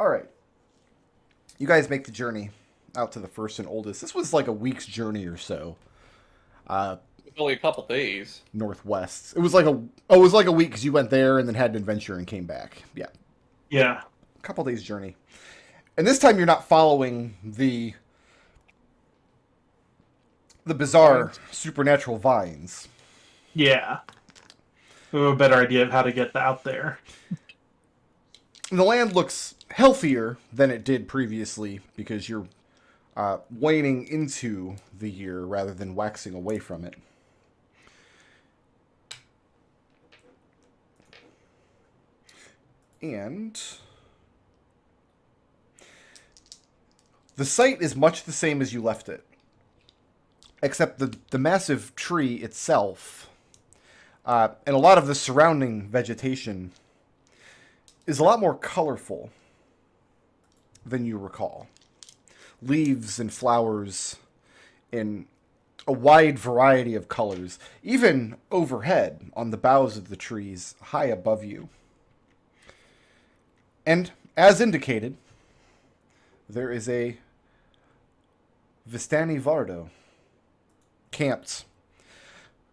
All right. You guys make the journey out to the first and oldest. This was like a week's journey or so. Only a couple days. Northwest. It was like a week because you went there and then had an adventure and came back. Yeah. Yeah. A couple days journey. And this time you're not following the bizarre supernatural vines. Yeah. We have a better idea of how to get out there. The land looks healthier than it did previously because you're waning into the year rather than waxing away from it. And the site is much the same as you left it, except the massive tree itself and a lot of the surrounding vegetation is a lot more colorful than you recall. Leaves and flowers in a wide variety of colors, even overhead on the boughs of the trees high above you. And as indicated, there is a Vistani Vardo camped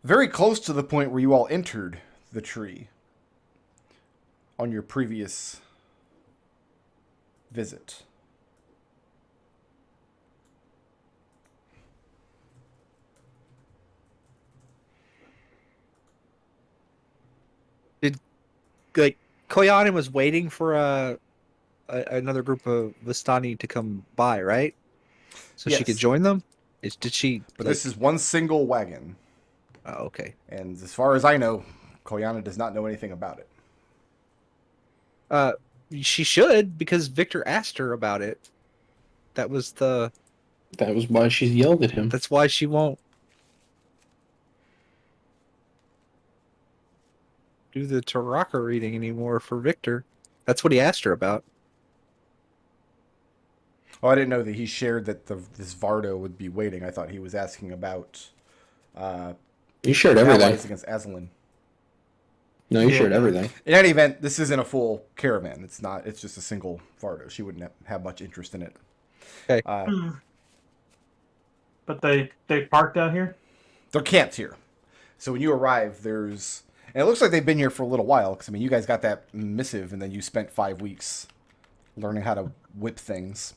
very close to the point where you all entered the tree on your previous visit. Like, Koyana was waiting for another group of Vistani to come by, right? So Yes. she could join them? Did she... But this is one single wagon. Oh, okay. And as far as I know, Koyana does not know anything about it. She should, because Victor asked her about it. That was why she yelled at him. That's why she won't do the Taraka reading anymore for Victor. That's what he asked her about. Oh, I didn't know that he shared that this Vardo would be waiting. I thought he was asking about You shared everything. allies against Evelyn. No, you shared everything. In any event, this isn't a full caravan. It's just a single Vardo. She wouldn't have much interest in it. Okay. But they parked out here? They're camped here. So when you arrive, and it looks like they've been here for a little while, because, I mean, you guys got that missive, and then you spent 5 weeks learning how to whip things.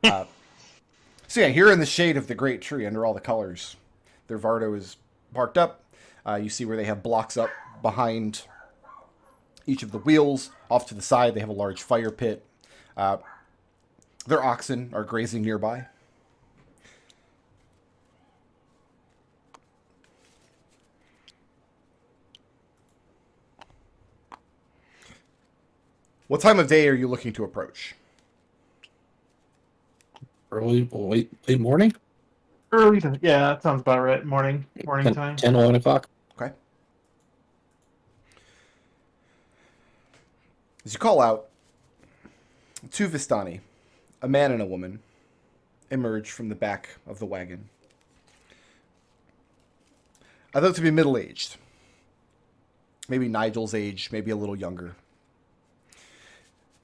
So yeah, here in the shade of the great tree, under all the colors, their Vardo is parked up. You see where they have blocks up behind each of the wheels. Off to the side, they have a large fire pit. Their oxen are grazing nearby. What time of day are you looking to approach? Early, late morning? Yeah, that sounds about right. Morning 10, time. 10, 11 o'clock. Okay. As you call out, 2 Vistani, a man and a woman, emerge from the back of the wagon. I thought to be middle-aged. Maybe Nigel's age, maybe a little younger.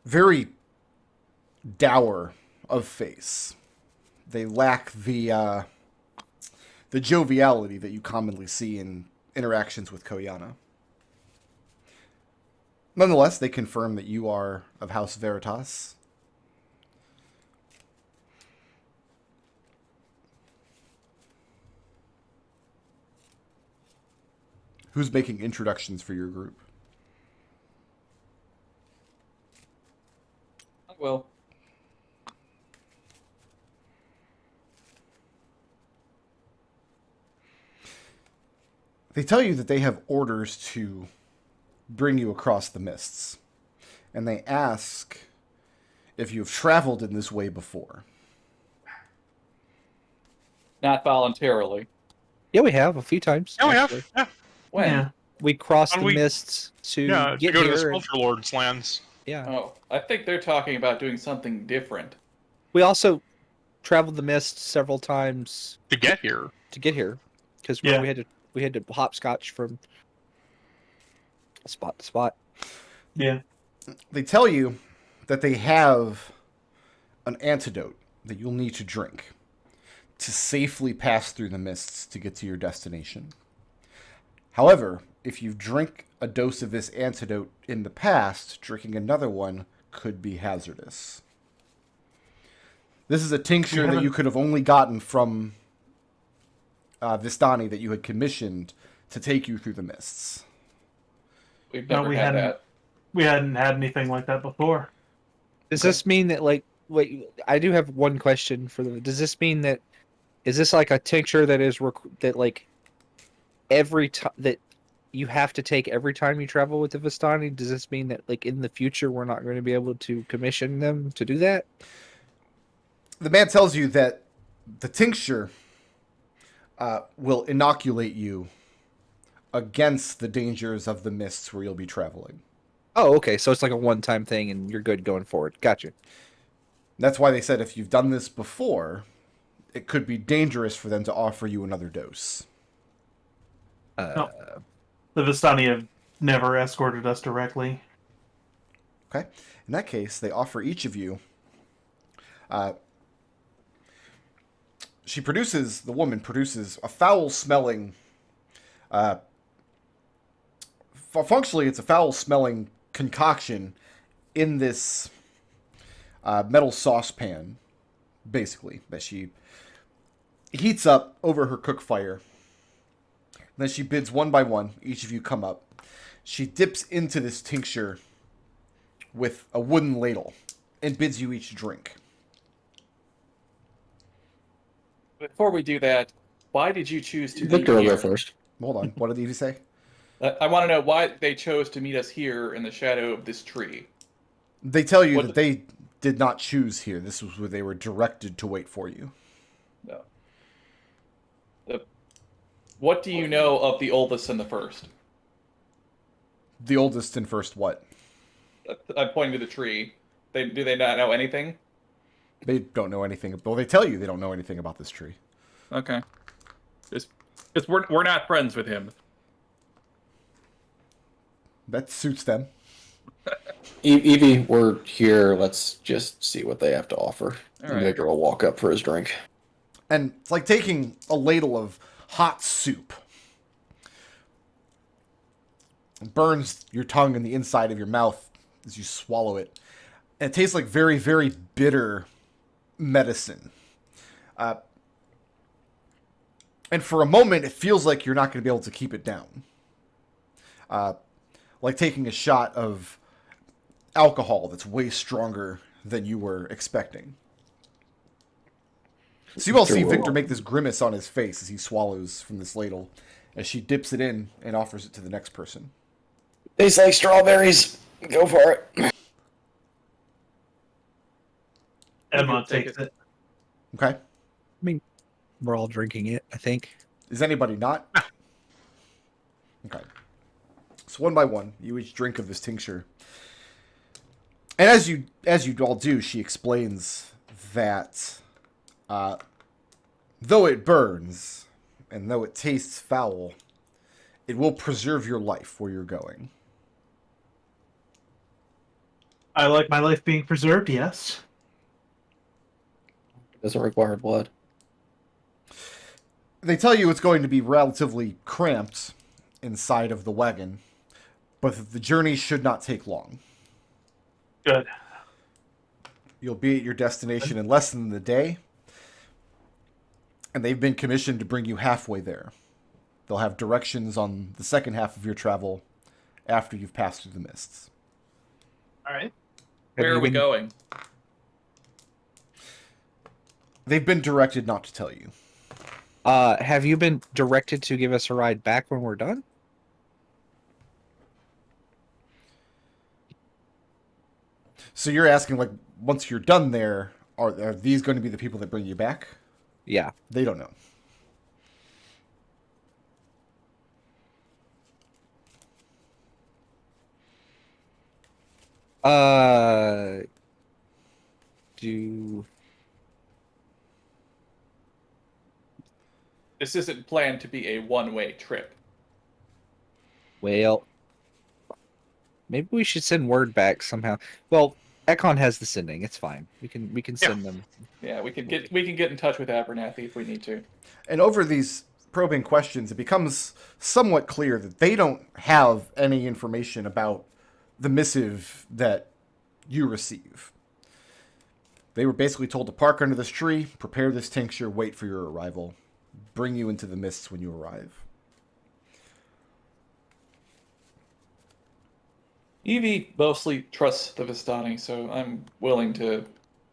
Very dour of face. They lack the joviality that you commonly see in interactions with Koyana. Nonetheless, they confirm that you are of House Veritas. Who's making introductions for your group? Well, They tell you that they have orders to bring you across the mists. And they ask if you've traveled in this way before. not voluntarily. Yeah, we have a few times. Yeah, we actually. have. Yeah. When? Yeah. We crossed When the we- mists to Yeah, to get go to the here. Sculpture Lord's lands. Yeah. Oh, I think they're talking about doing something different. We also traveled the mists several times To get here. to get here, because Yeah. we had to hopscotch from spot to spot. Yeah. They tell you that they have an antidote that you'll need to drink to safely pass through the mists to get to your destination. However, if you drink a dose of this antidote in the past, drinking another one could be hazardous. This is a tincture that you could have only gotten from Vistani that you had commissioned to take you through the mists. We've No, never we had hadn't. that. We hadn't had anything like that before. Does this mean that, like, wait, I do have one question for the. Does this mean that is this like a tincture that is that like every time that you have to take every time you travel with the Vistani? Does this mean that like in the future we're not going to be able to commission them to do that? The man tells you that the tincture will inoculate you against the dangers of the mists where you'll be traveling. Oh, okay. So it's like a one-time thing, and you're good going forward. Gotcha. That's why they said if you've done this before, it could be dangerous for them to offer you another dose. No. The Vistani have never escorted us directly. Okay? In that case, they offer each of you... the woman produces a foul-smelling... functionally, it's a foul-smelling concoction in this metal saucepan, basically, that she heats up over her cook fire. Then she bids one by one, each of you come up. She dips into this tincture with a wooden ladle and bids you each drink. Before we do that, why did you choose to Victor be will go here? first. Hold on, what did he say? I want to know why they chose to meet us here in the shadow of this tree. They tell you What that they did not choose here. This was where they were directed to wait for you. No. What do you know of the oldest and the first? The oldest and first what? I'm pointing to the tree. Do they not know anything? They don't know anything. Well, they tell you they don't know anything about this tree. Okay. Just we're not friends with him. That suits them. Evie, we're here. Let's just see what they have to offer. All right. Victor will walk up for his drink. And it's like taking a ladle of hot soup. It burns your tongue and the inside of your mouth as you swallow it. And it tastes like very, very bitter medicine. And for a moment, it feels like you're not going to be able to keep it down. Like taking a shot of alcohol that's way stronger than you were expecting. So you all see Victor make this grimace on his face as he swallows from this ladle, as she dips it in and offers it to the next person. Tastes like strawberries. Go for it. Edmont Take takes it. it. Okay? I mean, we're all drinking it, I think. Is anybody not? Okay. So one by one, you each drink of this tincture. And as you all do, she explains that though it burns and though it tastes foul, it will preserve your life where you're going. I like my life being preserved, yes. Doesn't require blood. They tell you it's going to be relatively cramped inside of the wagon, but that the journey should not take long. Good. You'll be at your destination in less than a day, and they've been commissioned to bring you halfway there. They'll have directions on the second half of your travel after you've passed through the mists. All right. Where are we going? They've been directed not to tell you. Have you been directed to give us a ride back when we're done? So you're asking, like, once you're done there, are these going to be the people that bring you back? Yeah. They don't know. Do This isn't planned to be a one-way trip. well, maybe we should send word back somehow. Well, Ekon has the sending. It's fine. We can send them. Yeah, we can get in touch with Abernathy if we need to. And over these probing questions, it becomes somewhat clear that they don't have any information about the missive that you receive. They were basically told to park under this tree, prepare this tincture, wait for your arrival, bring you into the mists when you arrive. Evie mostly trusts the Vistani, so I'm willing to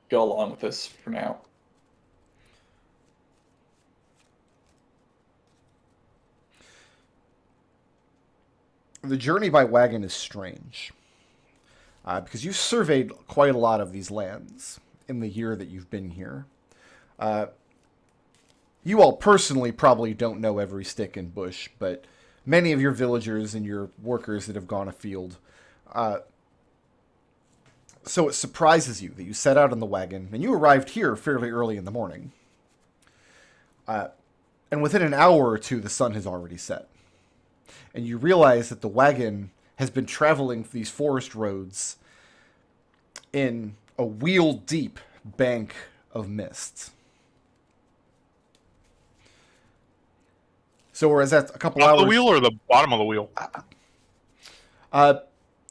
go along with this for now. The journey by wagon is strange, because you've surveyed quite a lot of these lands in the year that you've been here. You all personally probably don't know every stick and bush, but many of your villagers and your workers that have gone afield. So it surprises you that you set out on the wagon, and you arrived here fairly early in the morning. And within an hour or two, the sun has already set. And you realize that the wagon has been traveling these forest roads in a wheel-deep bank of mist. So whereas that's a couple Top hours... of the wheel or the bottom of the wheel?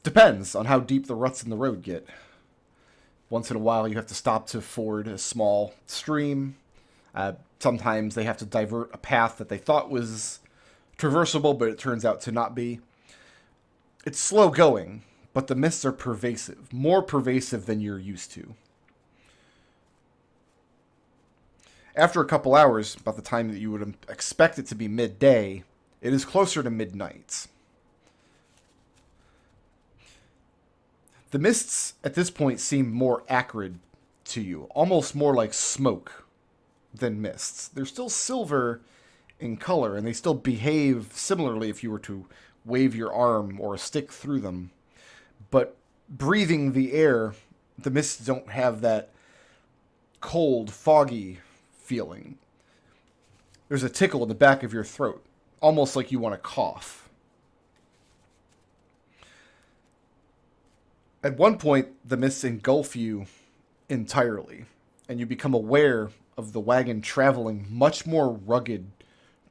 Depends on how deep the ruts in the road get. Once in a while, you have to stop to ford a small stream. Sometimes they have to divert a path that they thought was traversable, but it turns out to not be. It's slow going, but the mists are pervasive. More pervasive than you're used to. After a couple hours, about the time that you would expect it to be midday, it is closer to midnight. The mists at this point seem more acrid to you, almost more like smoke than mists. They're still silver in color, and they still behave similarly if you were to wave your arm or a stick through them. But breathing the air, the mists don't have that cold, foggy feeling. There's a tickle in the back of your throat, almost like you want to cough. At one point, the mists engulf you entirely, and you become aware of the wagon traveling much more rugged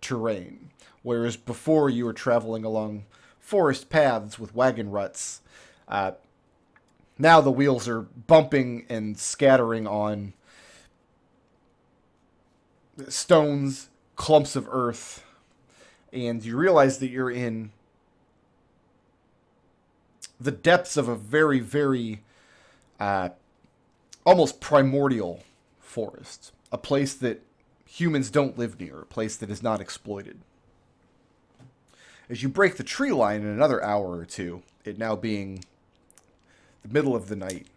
terrain, whereas before you were traveling along forest paths with wagon ruts. Now the wheels are bumping and scattering on stones, clumps of earth, and you realize that you're in the depths of a very, very almost primordial forest, a place that humans don't live near, a place that is not exploited. As you break the tree line in another hour or two, it now being the middle of the night,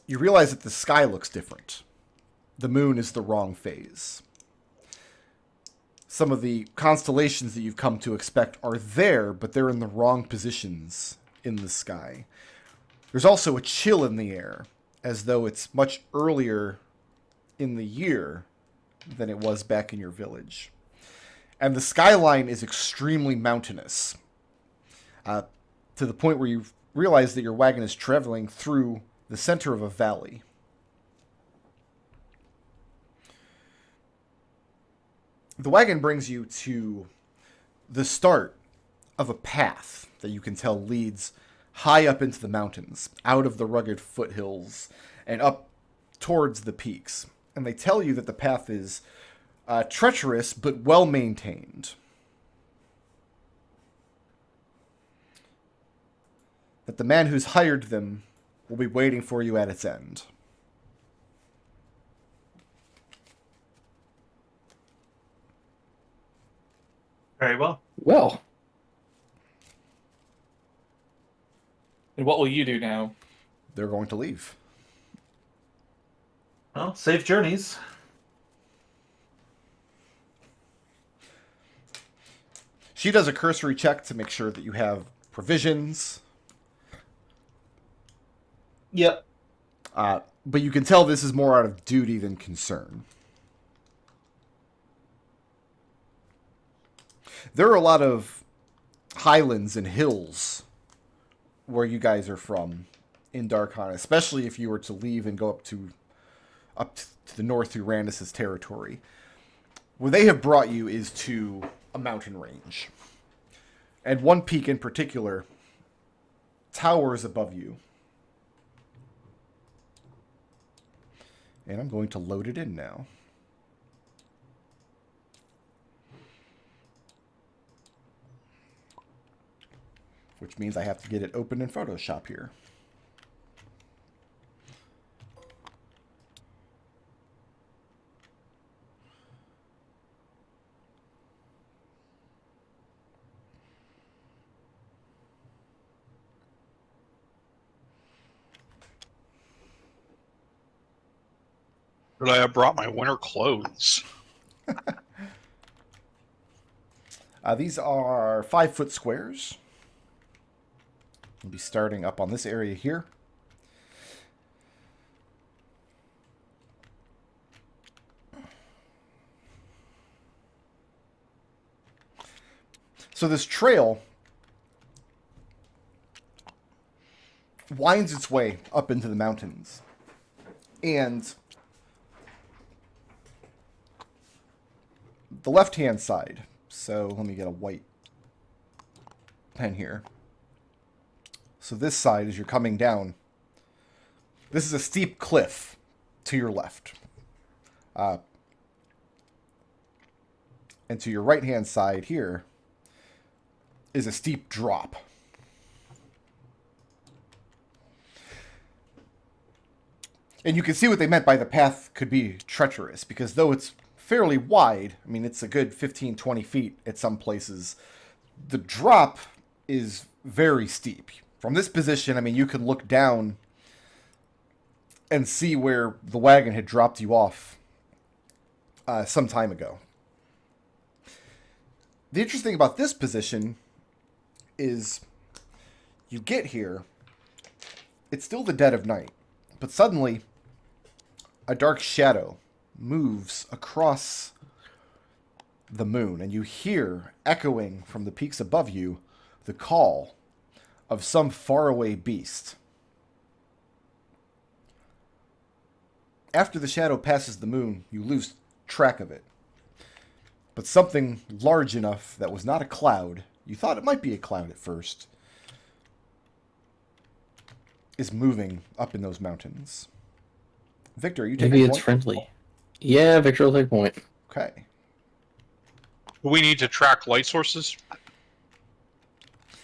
you realize that the sky looks different. The moon is the wrong phase. Some of the constellations that you've come to expect are there, but they're in the wrong positions in the sky. There's also a chill in the air, as though it's much earlier in the year than it was back in your village. And the skyline is extremely mountainous, to the point where you realize that your wagon is traveling through the center of a valley. The wagon brings you to the start of a path that you can tell leads high up into the mountains, out of the rugged foothills, and up towards the peaks. And they tell you that the path is treacherous but well maintained. That the man who's hired them will be waiting for you at its end. Very well. Well, And what will you do now? They're going to leave. Well, safe journeys. She does a cursory check to make sure that you have provisions. Yep. But you can tell this is more out of duty than concern. There are a lot of highlands and hills where you guys are from in Darkon, especially if you were to leave and go up to the north through Randus's territory. Where they have brought you is to a mountain range. And one peak in particular towers above you. And I'm going to load it in now. Which means I have to get it open in Photoshop here. But I have brought my winter clothes. These are 5-foot squares. We'll be starting up on this area here. So this trail winds its way up into the mountains. And the left-hand side, so let me get a white pen here. So this side, as you're coming down, this is a steep cliff to your left. And to your right-hand side here is a steep drop. And you can see what they meant by the path could be treacherous, because though it's fairly wide, I mean, it's a good 15, 20 feet at some places, the drop is very steep. From this position, I mean, you can look down and see where the wagon had dropped you off some time ago. The interesting thing about this position is you get here, it's still the dead of night, but suddenly a dark shadow moves across the moon, and you hear, echoing from the peaks above you, the call of some faraway beast. After the shadow passes the moon, you lose track of it. But something large enough that was not a cloud, you thought it might be a cloud at first, is moving up in those mountains. Victor, are you taking Maybe a it's point? friendly. Yeah, Victor will take point. Okay. We need to track light sources.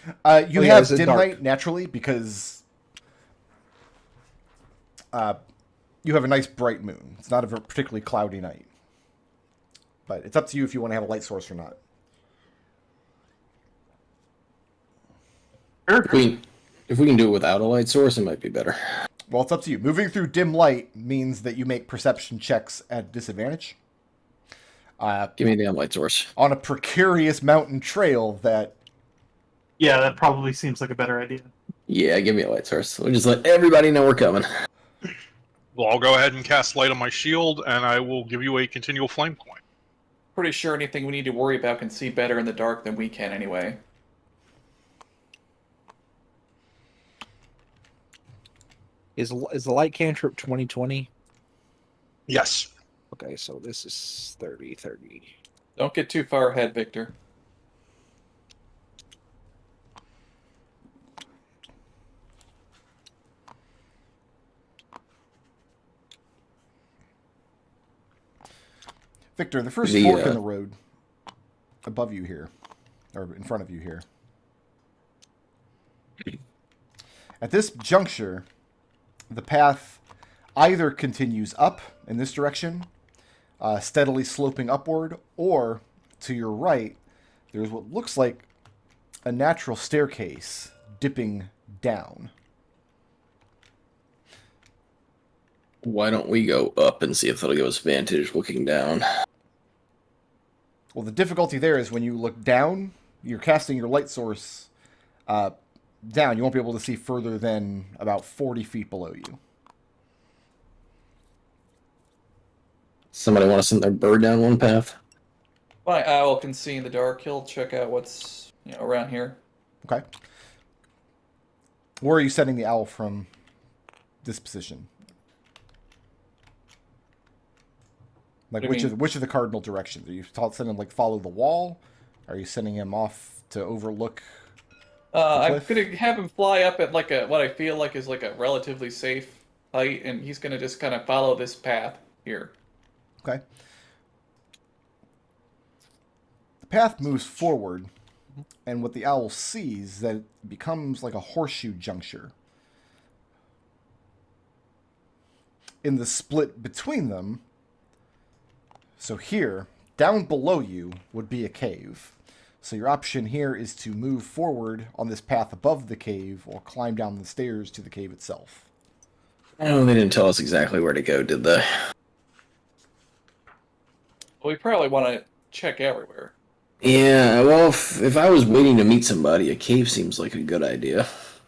You Oh, yeah, have is it dim dark? light naturally because you have a nice bright moon. It's not a particularly cloudy night. But it's up to you if you want to have a light source or not. If we can do it without a light source, it might be better. Well, it's up to you. Moving through dim light means that you make perception checks at disadvantage. Give me the damn light source. On a precarious mountain trail that... Yeah, that probably seems like a better idea. Yeah, give me a light source. We'll just let everybody know we're coming. Well, I'll go ahead and cast light on my shield, and I will give you a continual flame coin. Pretty sure anything we need to worry about can see better in the dark than we can anyway. Is the light cantrip 2020? Yes. Okay, so this is 30. Don't get too far ahead, Victor. Victor, the first The, fork in the road above you here, or in front of you here. At this juncture, the path either continues up in this direction, steadily sloping upward, or to your right, there's what looks like a natural staircase dipping down. Why don't we go up and see if that'll give us vantage looking down? Well, the difficulty there is when you look down, you're casting your light source down. You won't be able to see further than about 40 feet below you. Somebody want to send their bird down one path? My owl can see in the dark. He'll check out what's around here. Okay. Or are you setting the owl from this position? Like, What do you which of the cardinal directions? Are you sending him, like, follow the wall? Are you sending him off to overlook I'm cliff? gonna have him fly up at like what I feel like is like a relatively safe height, and he's gonna just kind of follow this path here. Okay. The path moves forward, and what the owl sees that it becomes like a horseshoe juncture. In the split between them, so here, down below you would be a cave. So your option here is to move forward on this path above the cave or climb down the stairs to the cave itself. Oh, they didn't tell us exactly where to go, did they? Well, we probably want to check everywhere. Yeah, well, if I was waiting to meet somebody, a cave seems like a good idea. If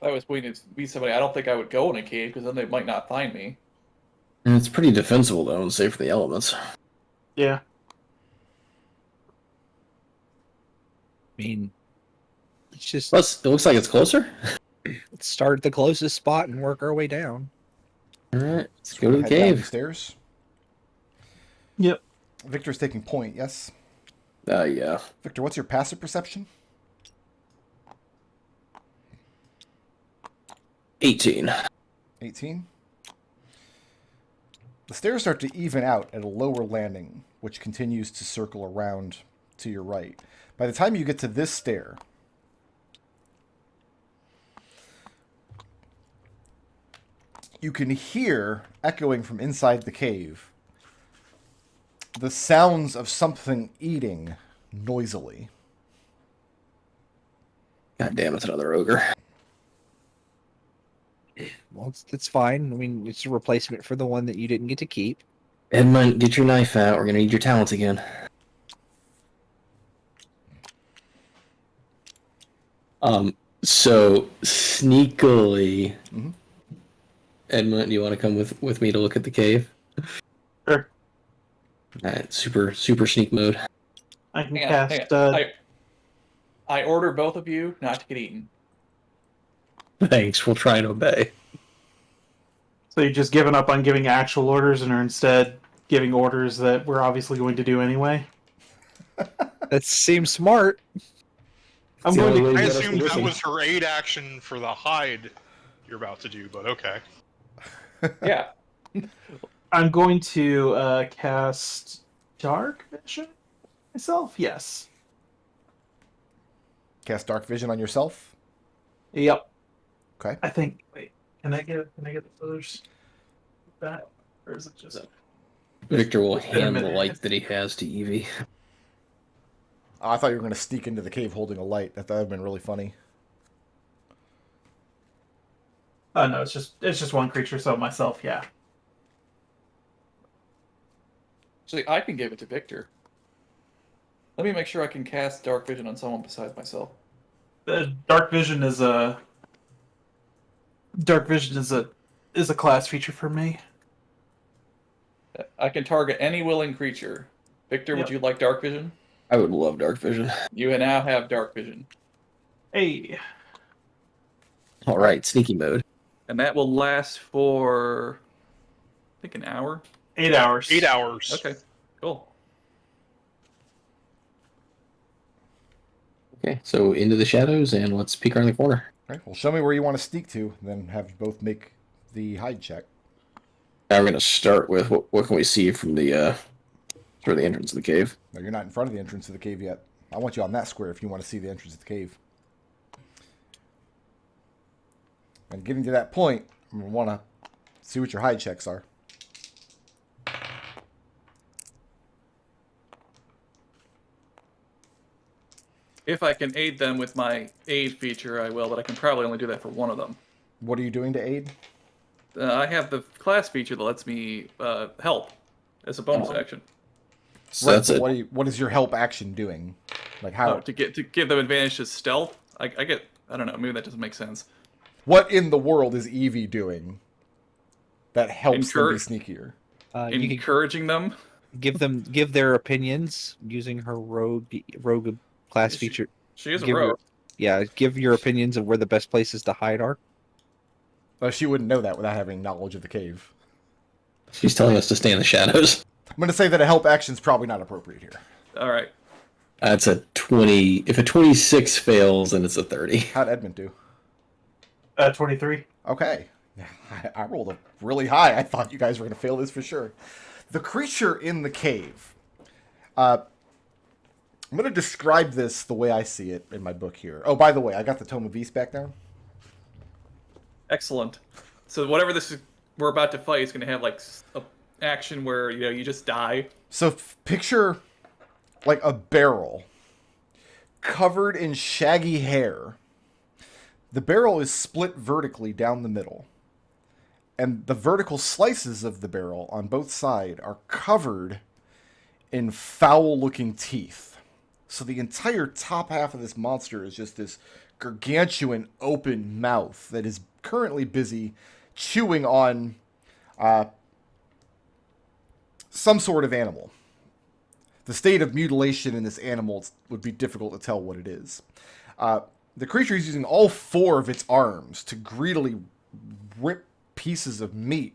I was waiting to meet somebody, I don't think I would go in a cave because then they might not find me. And it's pretty defensible, though, and safe from the elements. Yeah. I mean, let's just Plus, it looks like it's closer. let's start at the closest spot and work our way down. Alright, let's go to the Head down the cave. stairs. Yep. Victor's taking point, yes? Yeah. Victor, what's your passive perception? 18. 18. The stairs start to even out at a lower landing, which continues to circle around to your right. By the time you get to this stair, you can hear, echoing from inside the cave, the sounds of something eating noisily. God damn, it's another ogre. Well, it's fine. I mean, it's a replacement for the one that you didn't get to keep. Edmont, get your knife out. We're gonna need your talents again. So sneakily, Mhm. Edmont, do you want to come with me to look at the cave? Sure. Alright, super sneak mode. I can Hang on, cast. hang on. I order both of you not to get eaten. Thanks, we'll try and obey. So you're just giving up on giving actual orders and are instead giving orders that we're obviously going to do anyway? That seems smart. I'm the going only to. way I to get us to assumed that listen. was her aid action for the hide you're about to do, but okay. Yeah. I'm going to cast Dark Vision myself. Yes. Cast Dark Vision on yourself. Yep. Okay. I think. Wait. Can I get the others back, or is it just? Victor will Just a hand the minute. light that he has to Evie. Oh, I thought you were going to sneak into the cave holding a light. That would have been really funny. Oh no, it's just one creature. So myself, yeah. Actually, I can give it to Victor. Let me make sure I can cast Dark Vision on someone besides myself. Dark Vision is a class feature for me. I can target any willing creature. Victor, Yep. would you like Dark Vision? I would love Dark Vision. You now have Dark Vision. Hey, Alright, sneaky mode. And that will last for, I think, an hour. 8 hours. 8 hours. Okay, cool. Okay, so into the shadows and let's peek around the corner. All right. Well, show me where you want to sneak to, then have you both make the hide check. Now we're gonna start with what can we see from the sort of the entrance of the cave. No, you're not in front of the entrance to the cave yet. I want you on that square if you want to see the entrance of the cave. And getting to that point, I want to see what your hide checks are. If I can aid them with my aid feature, I will, but I can probably only do that for one of them. What are you doing to aid? I have the class feature that lets me help as a bonus action. So Right, that's but it. what is your help action doing? Like how? Oh, to give them advantage to stealth. I don't know. Maybe that doesn't make sense. What in the world is Evie doing that helps them be Encourage- sneakier? You can Encouraging them. give their opinions using her rogue class feature. She is a Give her- rogue. Yeah, give your opinions of where the best places to hide are. Well, she wouldn't know that without having knowledge of the cave. She's telling us to stay in the shadows. I'm going to say that a help action is probably not appropriate here. All right. That's a 20. If a 26 fails, then it's a 30. How'd Edmont do? 23. Okay. I rolled a really high. I thought you guys were going to fail this for sure. The creature in the cave. I'm going to describe this the way I see it in my book here. Oh, by the way, I got the Tome of East back down. Excellent. So whatever this is we're about to fight is going to have like a action where you just die. So picture like a barrel covered in shaggy hair. The barrel is split vertically down the middle. And the vertical slices of the barrel on both sides are covered in foul-looking teeth. So the entire top half of this monster is just this gargantuan open mouth that is currently busy chewing on some sort of animal. The state of mutilation in this animal would be difficult to tell what it is. The creature is using all four of its arms to greedily rip pieces of meat,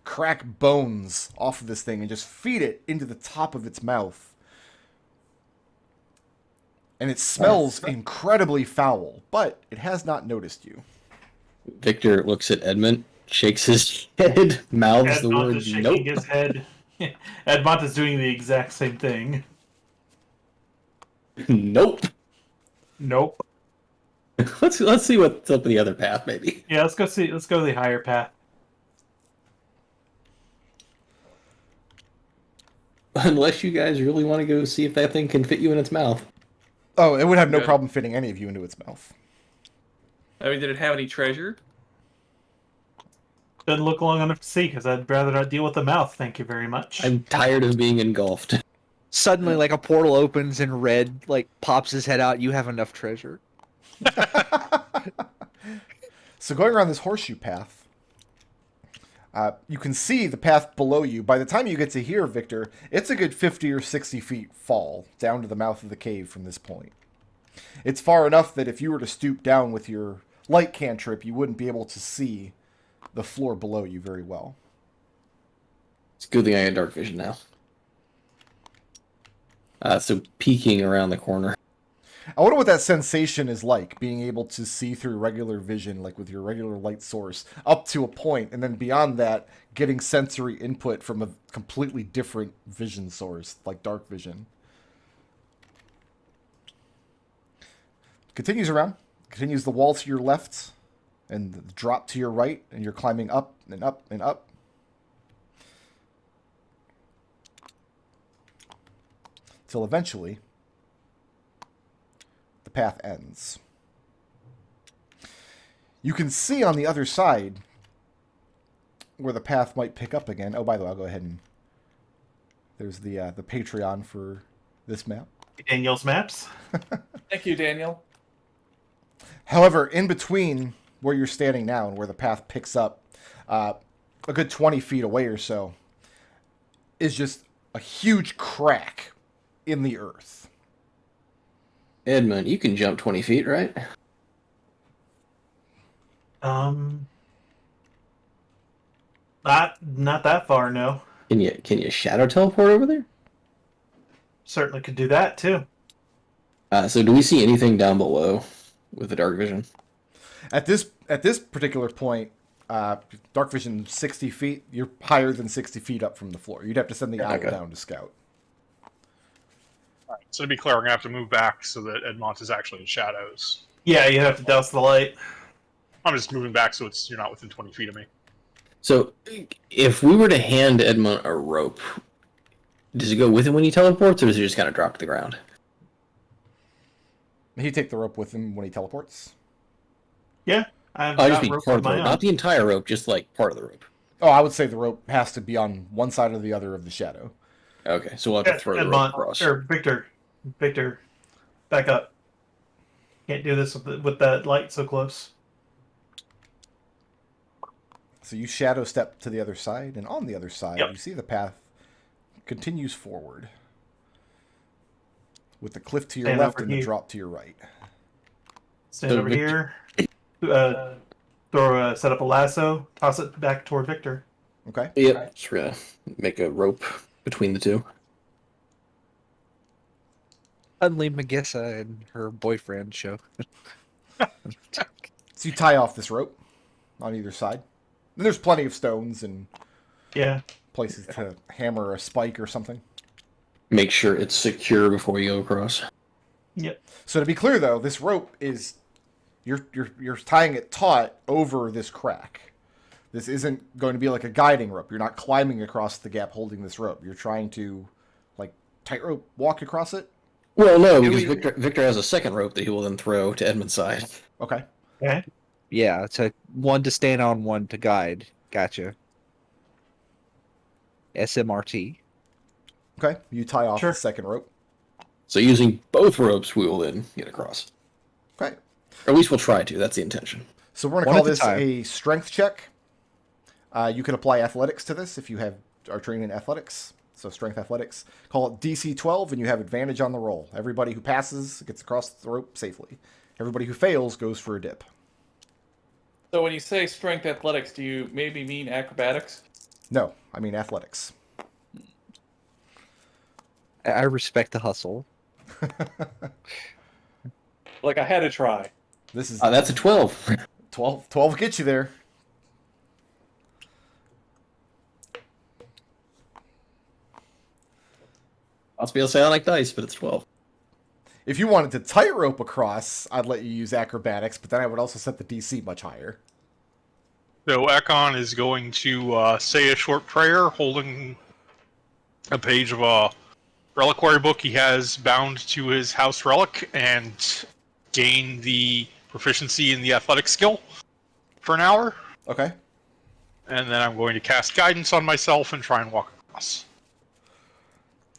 crack bones off of this thing, and just feed it into the top of its mouth. And it smells incredibly foul, but it has not noticed you. Victor looks at Edmont, shakes his head, mouths the Edmont word is shaking nope. his head. Edmont is doing the exact same thing. Nope. Nope. Let's see what's up the other path, maybe. Yeah, let's go the higher path. Unless you guys really want to go see if that thing can fit you in its mouth. Oh, it would have no Good. problem fitting any of you into its mouth. I mean, did it have any treasure? Doesn't look long enough to see because I'd rather not deal with the mouth. Thank you very much. I'm tired of being engulfed. Suddenly, like a portal opens and Red like pops his head out. You have enough treasure. So going around this horseshoe path, you can see the path below you. By the time you get to here, Victor, it's a good 50 or 60 feet fall down to the mouth of the cave from this point. It's far enough that if you were to stoop down with your light cantrip, you wouldn't be able to see the floor below you very well. It's a good thing I had dark vision now. So peeking around the corner. I wonder what that sensation is like, being able to see through regular vision, like with your regular light source, up to a point, and then beyond that, getting sensory input from a completely different vision source, like dark vision. Continues around, continues the wall to your left, and the drop to your right, and you're climbing up and up and up. Till eventually, the path ends. You can see on the other side where the path might pick up again. Oh, by the way, I'll go ahead and... There's the Patreon for this map. Daniel's maps. Thank you, Daniel. However, in between where you're standing now and where the path picks up, a good 20 feet away or so, is just a huge crack in the earth. Edmund, you can jump 20 feet, right? Not that far, no. Can you shadow teleport over there? Certainly could do that too. So do we see anything down below with the dark vision? At this particular point, dark vision 60 feet, you're higher than 60 feet up from the floor. You'd have to send the owl Okay. down to scout. So to be clear, I'm gonna have to move back so that Edmont is actually in shadows. Yeah, you have to douse the light. I'm just moving back so you're not within 20 feet of me. So if we were to hand Edmund a rope, does he go with him when he teleports, or does he just kind of drop to the ground? He'd take the rope with him when he teleports. Yeah, I've Oh, just got be rope part of of the my rope, own. not the entire rope, just like part of the rope. Oh, I would say the rope has to be on one side or the other of the shadow. Okay, so we'll have to throw the rope Edmont, across. or Victor, back up. Can't do this with that light so close. So you shadow step to the other side, and on the other side, Yep. you see the path continues forward with the cliff to your Stand left over and the here. drop to your right. Stand So over Victor- here. Set up a lasso. Toss it back toward Victor. Okay. Yep. Just gonna make a rope between the two. Suddenly, Magissa and her boyfriend show. So you tie off this rope on either side. And there's plenty of stones and Yeah. places to hammer a spike or something. Make sure it's secure before you go across. Yep. So to be clear, though, this rope is you're tying it taut over this crack. This isn't going to be like a guiding rope. You're not climbing across the gap holding this rope. You're trying to, like, tightrope walk across it. Well, no, because Victor has a second rope that he will then throw to Edmund's side. Okay. Okay. Yeah, it's a one to stand on, one to guide. Gotcha. SMRT. Okay. You tie off Sure. the second rope. So using both ropes, we will then get across. Okay. Or at least we'll try to. That's the intention. So we're going to One call at a this time. a strength check. You can apply athletics to this if you are trained in athletics. So strength athletics. Call it DC 12, and you have advantage on the roll. Everybody who passes gets across the rope safely. Everybody who fails goes for a dip. So when you say strength athletics, do you maybe mean acrobatics? No, I mean athletics. I respect the hustle. Like, I had to try. This is That's a 12. 12. 12 will get you there. I'll be able to say I like dice, but it's 12. If you wanted to tightrope across, I'd let you use acrobatics, but then I would also set the DC much higher. So Ekon is going to say a short prayer, holding a page of a reliquary book he has bound to his house relic, and gain the proficiency in the athletic skill for an hour. Okay. And then I'm going to cast guidance on myself and try and walk across.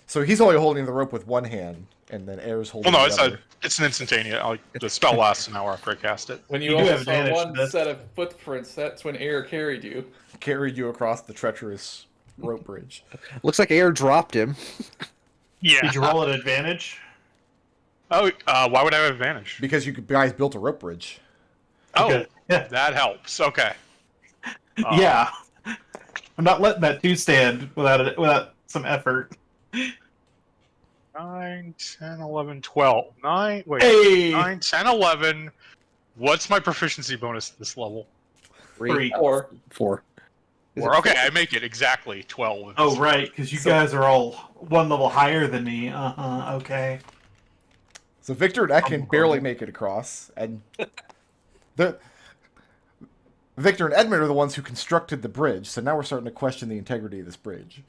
So he's only holding the rope with one hand, and then Air's holding Well, no, the other. it's an instantaneous. The spell lasts an hour after I cast it. When You you do only have saw advantage one to this. set of footprints, that's when air carried you. Carried you across the treacherous rope bridge. Looks like air dropped him. Yeah. Did you roll at advantage? Oh, why would I have advantage? Because you guys built a rope bridge. Oh, Okay. Yeah. that helps. Okay. Yeah. I'm not letting that 2 stand without some effort. 9, 10, 11, 12. 9, wait. Hey! 9, 10, 11. What's my proficiency bonus at this level? 3. Or 4. Is Or, it okay, I make it exactly 12. Oh, right, because you guys are all one level higher than me. Uh-huh, okay. So Victor and Ekon barely make it across, and Victor and Edmont are the ones who constructed the bridge. So now we're starting to question the integrity of this bridge.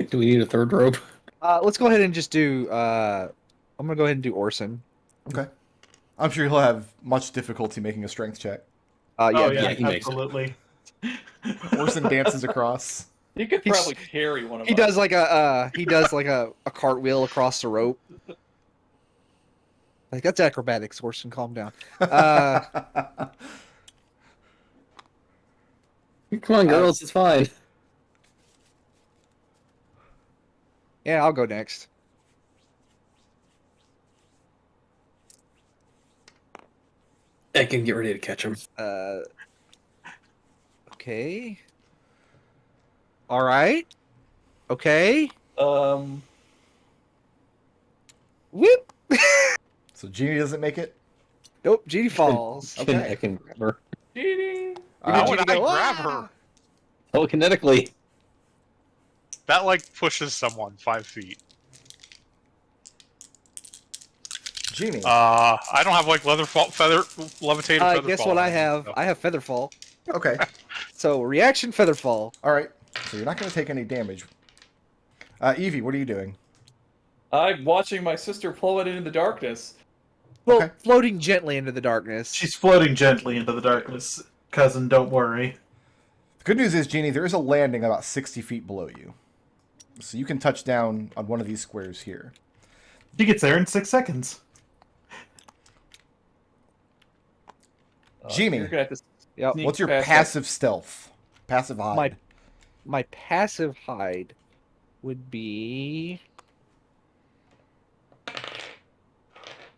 Do we need a third rope? Let's go ahead and just do. I'm gonna go ahead and do Orson. Okay. I'm sure he'll have much difficulty making a strength check. Yeah, Oh, yeah, yeah, he makes it. absolutely. Orson dances across. you could He's- probably carry one of he us. does like a cartwheel across the rope. Like that's acrobatics. Orson, calm down. Come on, girls, it's fine. Yeah, I'll go next. I can get ready to catch him. Okay. All right. Okay. Whoop. So Genie doesn't make it. Nope. Genie falls. I Okay. can grab her Cheating. How Uh, would I Genie go, grab "Ah!" her? telekinetically. That, like, pushes someone 5 feet. Genie. I don't have, like, levitated feather Guess fall what I on me, have? so- I have Featherfall. Okay. So reaction Featherfall. All right. So you're not going to take any damage. Evie, what are you doing? I'm watching my sister plummet into the darkness. Well, Okay. floating gently into the darkness. She's floating gently into the darkness. Cousin, don't worry. The good news is, Genie, there is a landing about 60 feet below you. So you can touch down on one of these squares here. She gets there in 6 seconds. Genie, You're gonna have to Yep. sneak what's your past passive stealth? Passive hide. My passive hide would be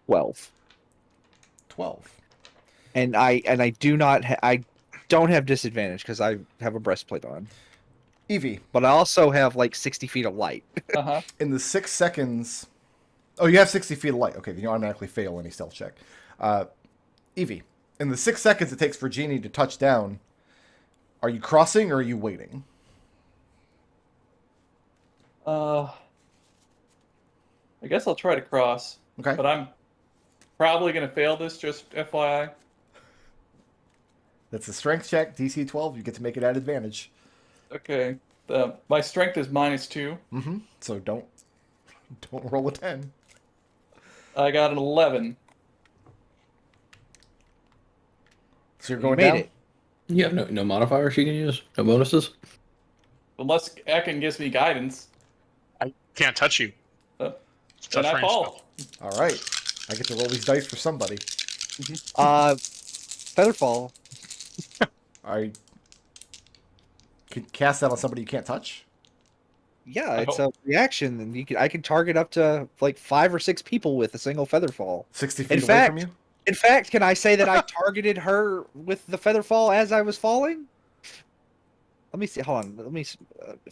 12. 12. And I do not I don't have disadvantage because I have a breastplate on. Evie, But I also have like 60 feet of light. Uh-huh. in the 6 seconds... Oh, you have 60 feet of light. Okay, then you automatically fail any stealth check. Evie, in the 6 seconds it takes for Genie to touch down, are you crossing or are you waiting? I guess I'll try to cross. Okay. But I'm probably going to fail this, just FYI. That's a strength check, DC 12. You get to make it at advantage. Okay. My strength is -2. Mm-hmm. So don't roll a 10. I got an 11. So you're You going made down? it. You have no modifiers you can use? No bonuses? Unless Ekon gives me guidance. Can't touch you. Then Touch I range fall. spell. All right. I get to roll these dice for somebody. Featherfall. I can cast that on somebody you can't touch? Yeah, it's a reaction, and I can target up to like 5 or 6 people with a single Featherfall. 60 feet In away fact- from you? In fact, can I say that I targeted her with the Featherfall as I was falling? Let me see. Hold on. Let me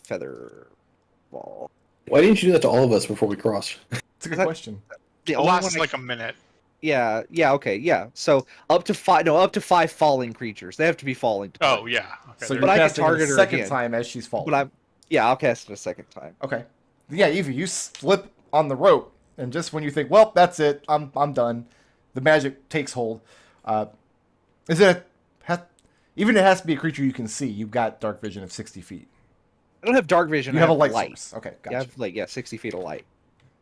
Featherfall. Why didn't you do that to all of us before we crossed? It's a good That- question. The It only lasts one like a minute. Yeah. Okay. Yeah. So up to 5. No, up to 5 falling creatures. They have to be falling. To Oh, yeah. Okay, So there you're But I can casting it target a her second again. time as she's falling. But I'll cast it a second time. Okay. Yeah, Evie, you slip on the rope, and just when you think, well, that's it, I'm done, the magic takes hold. Is it even it has to be a creature you can see? You've got dark vision of 60 feet. I don't have dark vision. You I have a light, light. source. Okay, Yeah, I gotcha. have like 60 feet of light.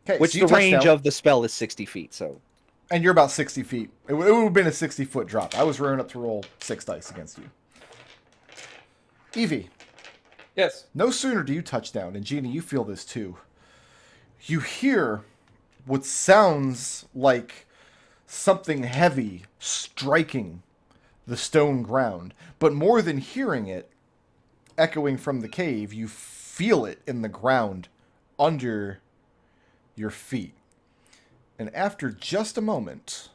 Okay, Which so you the range touch down, of the spell is 60 feet. So and you're about 60 feet. It would have been a 60-foot drop. I was rearing up to roll 6 dice against you. Evie, Yes. no sooner do you touch down, and Genie, you feel this too. You hear what sounds like something heavy striking the stone ground. But more than hearing it echoing from the cave, you feel it in the ground under your feet. And after just a moment,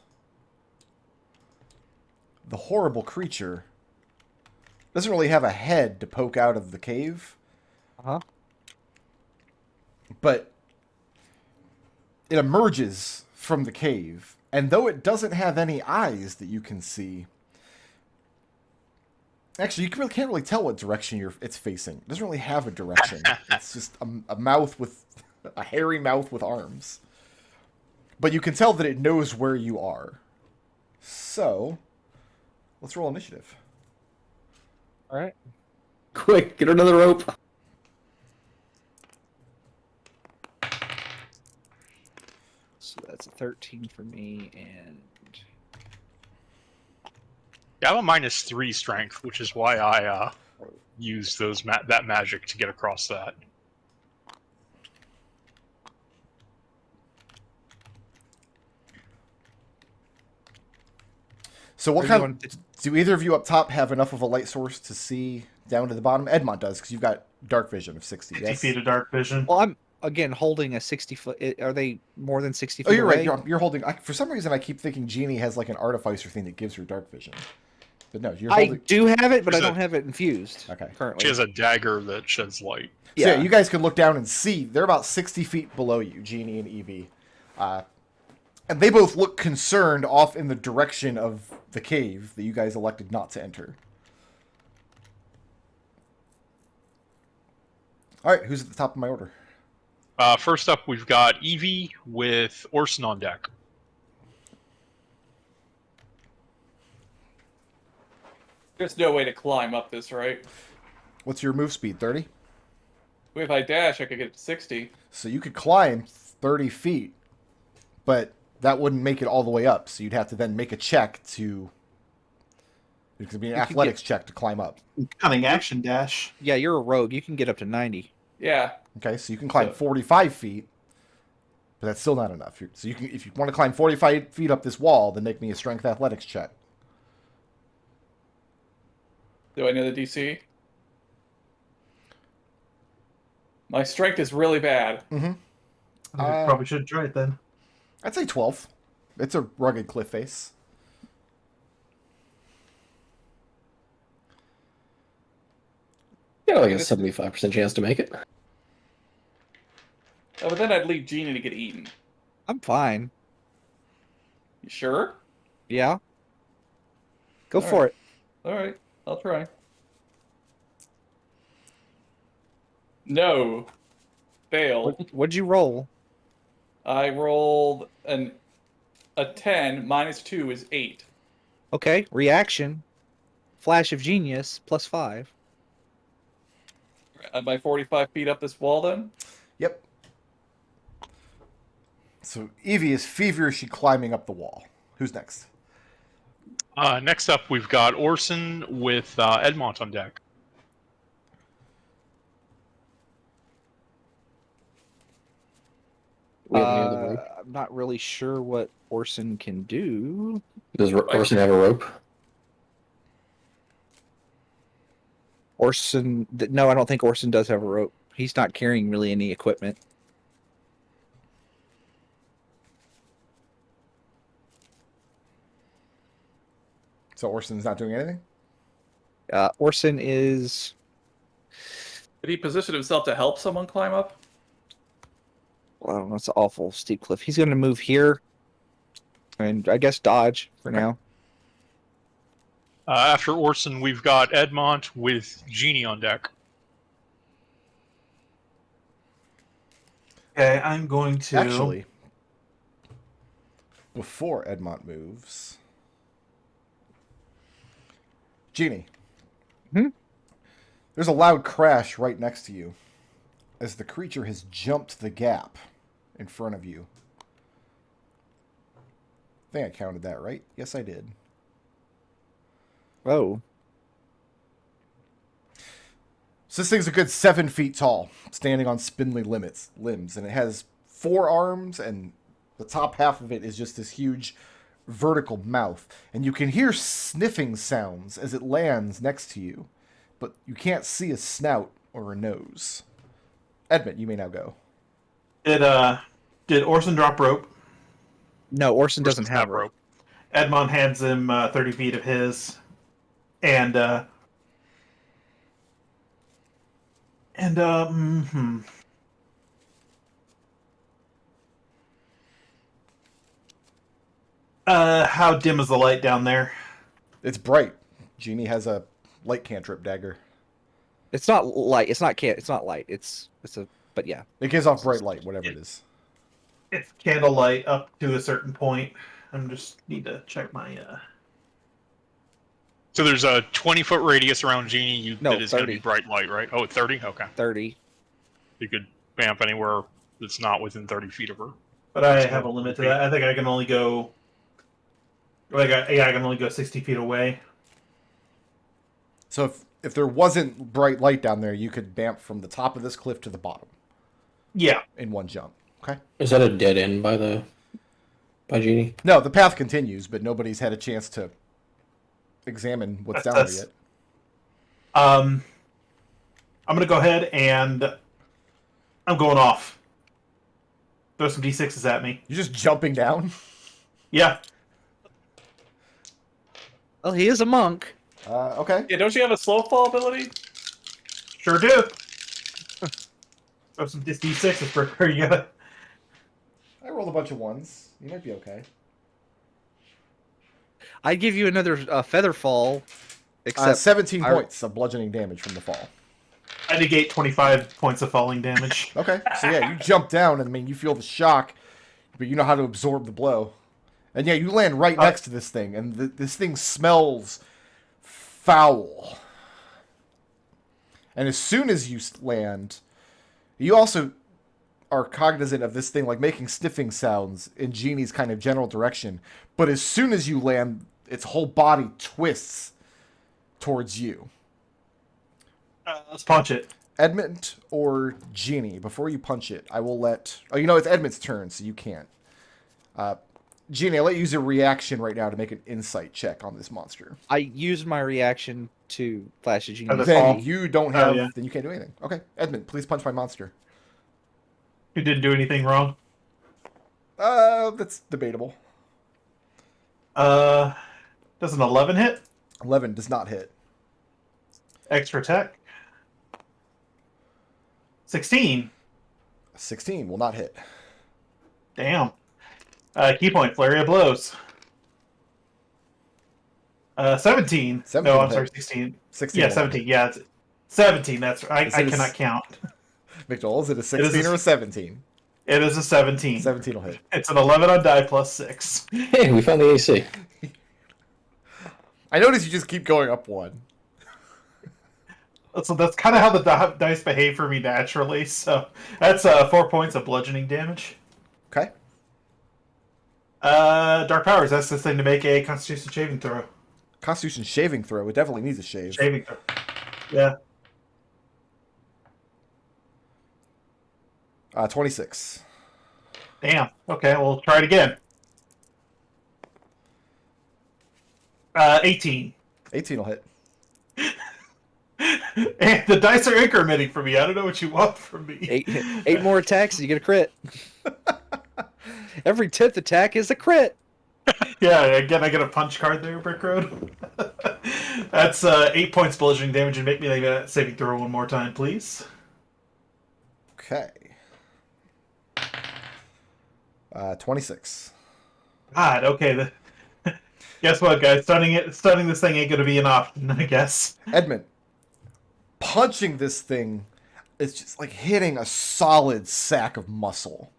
the horrible creature doesn't really have a head to poke out of the cave. Uh-huh. But it emerges from the cave, and though it doesn't have any eyes that you can see, actually, you can't really tell what direction it's facing. It doesn't really have a direction. It's just a mouth with a hairy mouth with arms. But you can tell that it knows where you are. So, let's roll initiative. all right. Quick, get another rope. So that's a 13 for me, and Yeah, I have a -3 strength, which is why I use that magic to get across that. So what Or you kind want of... Do either of you up top have enough of a light source to see down to the bottom? Edmont does, because you've got dark vision of 60. 50 Yes? feet of dark vision. well, I'm again holding a 60 foot. Are they more than 60 feet? Oh, you're away? right. You're holding... for some reason, I keep thinking Genie has like an artificer thing that gives her dark vision. But no, you're I holding... do have it, but I There's a- don't have it infused. Okay. Currently. She has a dagger that sheds light. So yeah, you guys can look down and see they're about 60 feet below you, Genie and Evie. And they both look concerned off in the direction of the cave that you guys elected not to enter. All right, who's at the top of my order? First up, we've got Evie with Orson on deck. There's no way to climb up this, right? What's your move speed, 30? If I dash, I could get to 60. So you could climb 30 feet, but that wouldn't make it all the way up. So you'd have to then make a check to... It could be an You could athletics check to climb up. Cunning action dash. Yeah, you're a rogue. You can get up to 90. Yeah. Okay, so you can climb So- 45 feet, but that's still not enough. So you can, if you want to climb 45 feet up this wall, then make me a strength athletics check. Do I know the DC? My strength is really bad. Mm-hmm. I probably should try it then. I'd say 12. It's a rugged cliff face. Yeah, like a 75% chance to make it. Oh, but then I'd leave Genie to get eaten. I'm fine. You sure? Yeah. Go All for right. it. All right, I'll try. No. Fail. What'd you roll? I rolled a 10 minus 2 is 8. Okay, reaction. Flash of genius +5. Am I 45 feet up this wall then? Yep. So Evie is feverishly climbing up the wall. Who's next? Next up, we've got Orson with Edmont on deck. We have any other rope? I'm not really sure what Orson can do. Does Orson have a rope? Orson, no, I don't think Orson does have a rope. He's not carrying really any equipment. So Orson's not doing anything? Orson is... Did he position himself to help someone climb up? Well, I don't know, it's an awful steep cliff. He's going to move here. And I guess dodge for now. After Orson, we've got Edmont with Genie on deck. Okay, I'm going to... Actually, before Edmont moves... Genie. Hmm? There's a loud crash right next to you as the creature has jumped the gap in front of you. I think I counted that right. Yes, I did. Oh. So this thing's a good 7 feet tall, standing on spindly limbs, and it has 4 arms, and the top half of it is just this huge vertical mouth. And you can hear sniffing sounds as it lands next to you, but you can't see a snout or a nose. Edmont, you may now go. Did Orson drop rope? No, Orson doesn't Orson's have got rope. Edmont hands him 30 feet of his, and how dim is the light down there? It's bright. Genie has a light cantrip dagger. It's not light. It's not light. It's a. But yeah. It gives off bright light, whatever it is. It's candlelight up to a certain point. I'm just need to check my. So there's a 20-foot radius around Genie No, that is going to 30. be bright light, right? Oh, 30? Okay. 30. You could vamp anywhere that's not within 30 feet of her. But I have a limit to that. I think I can only go. I can only go 60 feet away. So if there wasn't bright light down there, you could bamf from the top of this cliff to the bottom Yeah. in one jump. Okay? Is that a dead end by Genie? No, the path continues, but nobody's had a chance to examine what's down there yet. I'm gonna go ahead and I'm going off. Throw some d6s at me. You're just jumping down? Yeah. Well, he is a monk. Okay. Yeah, don't you have a slow fall ability? Sure do. Throw some d6s for you. I rolled a bunch of ones. You might be okay. I'd give you another feather fall. Except 17 I- points of bludgeoning damage from the fall. I negate 25 points of falling damage. Okay, so yeah, you jump down, and I mean, you feel the shock, but you know how to absorb the blow. And yeah, you land right next to this thing, and this thing smells foul. And as soon as you land, you also are cognizant of this thing, like making sniffing sounds in Genie's kind of general direction. But as soon as you land, its whole body twists towards you. Let's punch it. Edmont or Genie, before you punch it, I will let... Oh, you know, it's Edmont's turn, so you can't. Genie, I'll let you use a reaction right now to make an insight check on this monster. I used my reaction to flash a genius. That's Then all. you don't have... yeah. Then you can't do anything. Okay, Edmont, please punch my monster. You didn't do anything wrong. That's debatable. Does an 11 hit? 11 does not hit. Extra attack. 16. 16 will not hit. Damn. Key point, flurry of blows. 17. 17 No, I'm will sorry, hit. 16. 16 Yeah, will 17. Yeah, it's 17. That's right. I Is it a cannot s- count. McDohl, is it a 16 or a 17? It is a 17. 17 will hit. It's an 11 on die plus 6. Hey, we found the AC. I notice you just keep going up one. So that's kind of how the dice behave for me naturally. So that's 4 points of bludgeoning damage. Okay. Dark Powers, that's this thing to make a Constitution saving throw. Constitution shaving throw. It definitely needs a shave. Saving throw. Yeah. 26. Damn. Okay, we'll try it again. 18. 18 will hit. And the dice are incrementing for me. I don't know what you want from me. Eight more attacks and you get a crit. Every 10th attack is a crit. Yeah, again, I get a punch card there, Brick Road. That's 8 points bludgeoning damage, and make me saving throw one more time, please. Okay. 26. God, okay. Guess what, guys? Stunning this thing ain't gonna be an option, I guess. Edmont. Punching this thing is just like hitting a solid sack of muscle.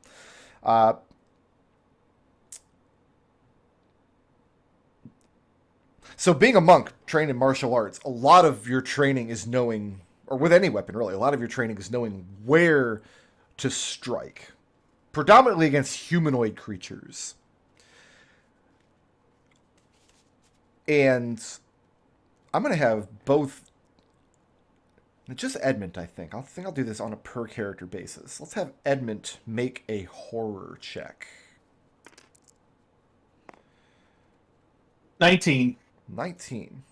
So being a monk trained in martial arts, a lot of your training is knowing, or with any weapon really, a lot of your training is knowing where to strike. Predominantly against humanoid creatures. And I'm going to have both, just Edmont, I think. I'll do this on a per character basis. Let's have Edmont make a horror check. 19. 19.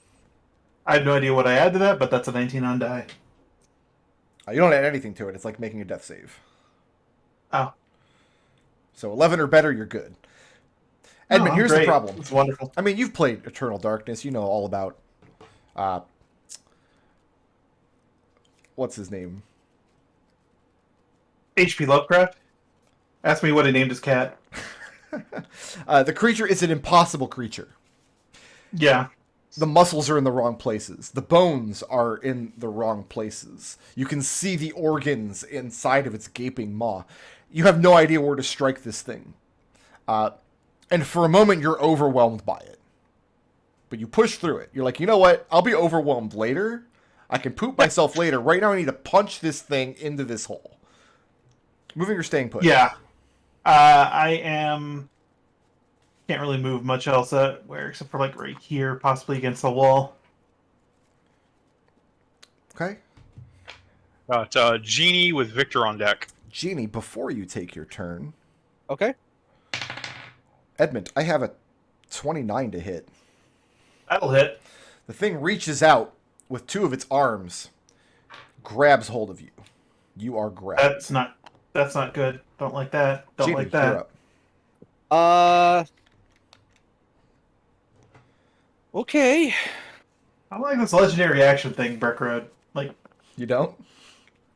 I have no idea what I add to that, but that's a 19 on die. You don't add anything to it. It's like making a death save. Oh. So 11 or better, you're good. Edmont, I'm here's the great. problem. It's wonderful. I mean, you've played Eternal Darkness. You know all about... what's his name? H.P. Lovecraft? Ask me what he named his cat. The creature is an impossible creature. Yeah. The muscles are in the wrong places. The bones are in the wrong places. You can see the organs inside of its gaping maw. You have no idea where to strike this thing. And for a moment, you're overwhelmed by it. But you push through it. You're like, you know what? I'll be overwhelmed later. I can poop myself later. Right now, I need to punch this thing into this hole. Moving or staying put? Yeah. I am... Can't really move much else where, except for like right here, possibly against the wall. Okay. Got Genie with Victor on deck. Genie, before you take your turn, Okay. Edmont, I have a 29 to hit. That'll hit. The thing reaches out with two of its arms, grabs hold of you. You are grabbed. That's not good. Don't like that. Don't Genie, like you're that. up. Okay. I like this legendary action thing, Brick Road. Like, You don't?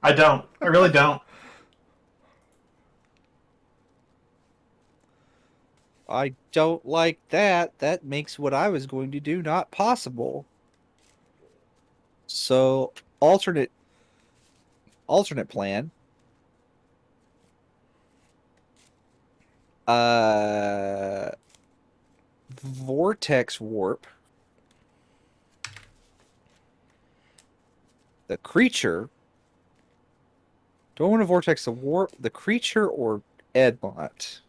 I don't. I really don't. I don't like that. That makes what I was going to do not possible. So, alternate plan. Vortex warp. The creature. Do I want to vortex the warp the creature or Edmont?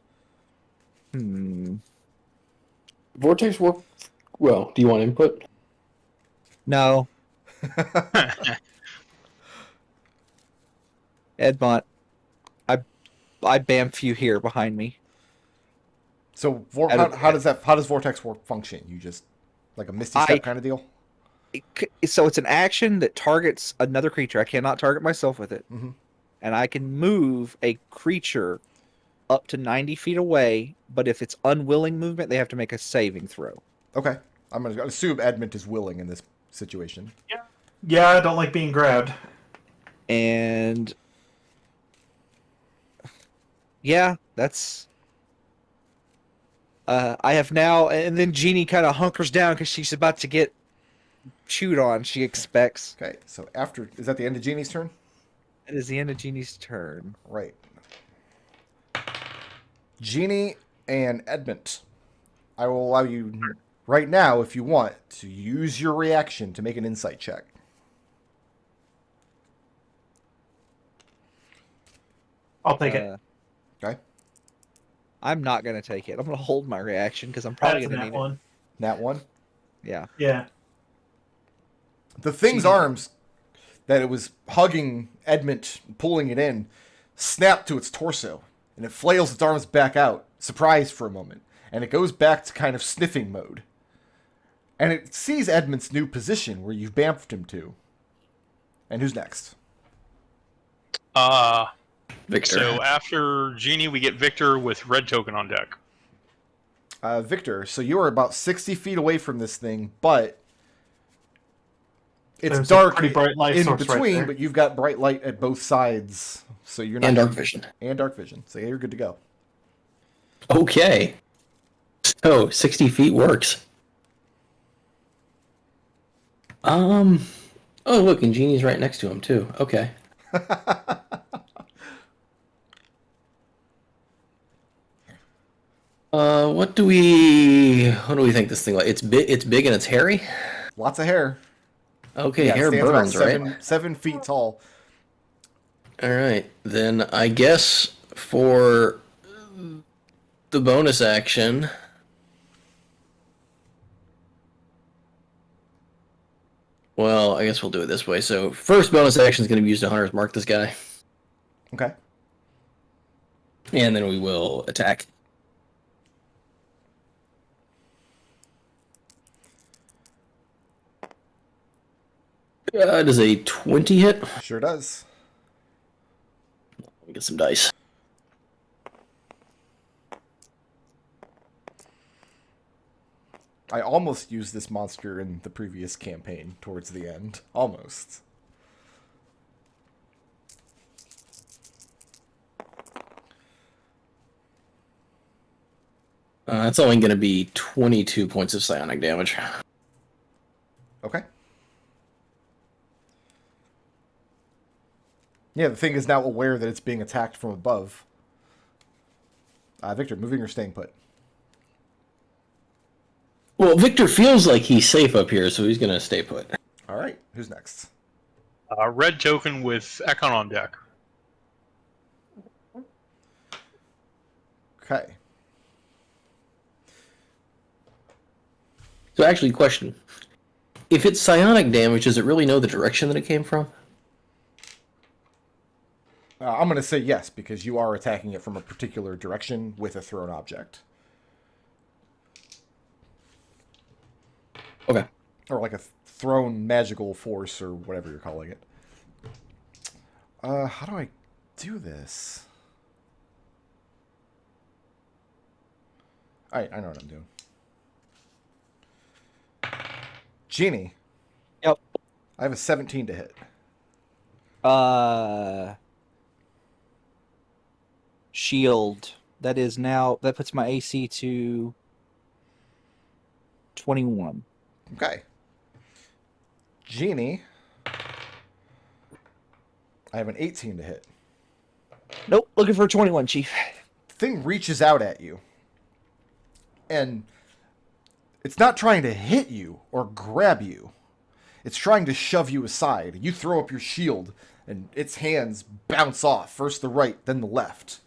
Vortex warp. Well, do you want input? No. Edmont. I bamf you here behind me. So how does Vortex Warp function? You just like a Misty Step kind of deal? So it's an action that targets another creature. I cannot target myself with it. Mhm. And I can move a creature up to 90 feet away, but if it's unwilling movement, they have to make a saving throw. Okay. I'm going to assume Edmont is willing in this situation. Yeah, I don't like being grabbed. And yeah, that's I have now, and then Jeannie kind of hunkers down because she's about to get chewed on, she expects. Okay, so after... Is that the end of Jeannie's turn? It is the end of Jeannie's turn. Right. Jeannie and Edmont, I will allow you right now, if you want, to use your reaction to make an insight check. I'll take it. Okay. I'm not going to take it. I'm going to hold my reaction because I'm probably That's going to that need one. Nat 1. it. Yeah. Yeah. The thing's arms that it was hugging Edmont, pulling it in, snapped to its torso, and it flails its arms back out, surprised for a moment, and it goes back to kind of sniffing mode. And it sees Edmont's new position where you've bamfed him to. And who's next? Victor. So after Genie, we get Victor with red token on deck. Victor, so you are about 60 feet away from this thing, but it's There's a dark pretty bright light in source right between, there. but you've got bright light at both sides, so you're not... And dark vision. And dark vision, so you're good to go. Okay. So 60 feet works. Oh, look, and Genie's right next to him too. Okay. What do we think this thing like? It's big and it's hairy. Lots of hair. Okay, Yeah, it hair stands about burns, right? 7 feet tall. All right, then I guess for the bonus action, well, I guess we'll do it this way. So first bonus action is going to be used to Hunter's Mark this guy, Okay. and then we will attack. Does a 20 hit? Sure does. Let me get some dice. I almost used this monster in the previous campaign towards the end. Almost. That's only going to be 22 points of psionic damage. Okay. Yeah, the thing is now aware that it's being attacked from above. Victor, moving or staying put? Well, Victor feels like he's safe up here, so he's going to stay put. All right, who's next? Red token with Ekon on deck. Okay. So actually, question. If it's psionic damage, does it really know the direction that it came from? I'm going to say yes, because you are attacking it from a particular direction with a thrown object. Okay. Or like a thrown magical force, or whatever you're calling it. How do I do this? Alright, I know what I'm doing. Genie. Yep. I have a 17 to hit. Shield. That puts my AC to 21. Okay. Genie. I have an 18 to hit. Nope, looking for a 21, Chief. Thing reaches out at you. And it's not trying to hit you or grab you. It's trying to shove you aside. You throw up your shield, and its hands bounce off. First the right, then the left.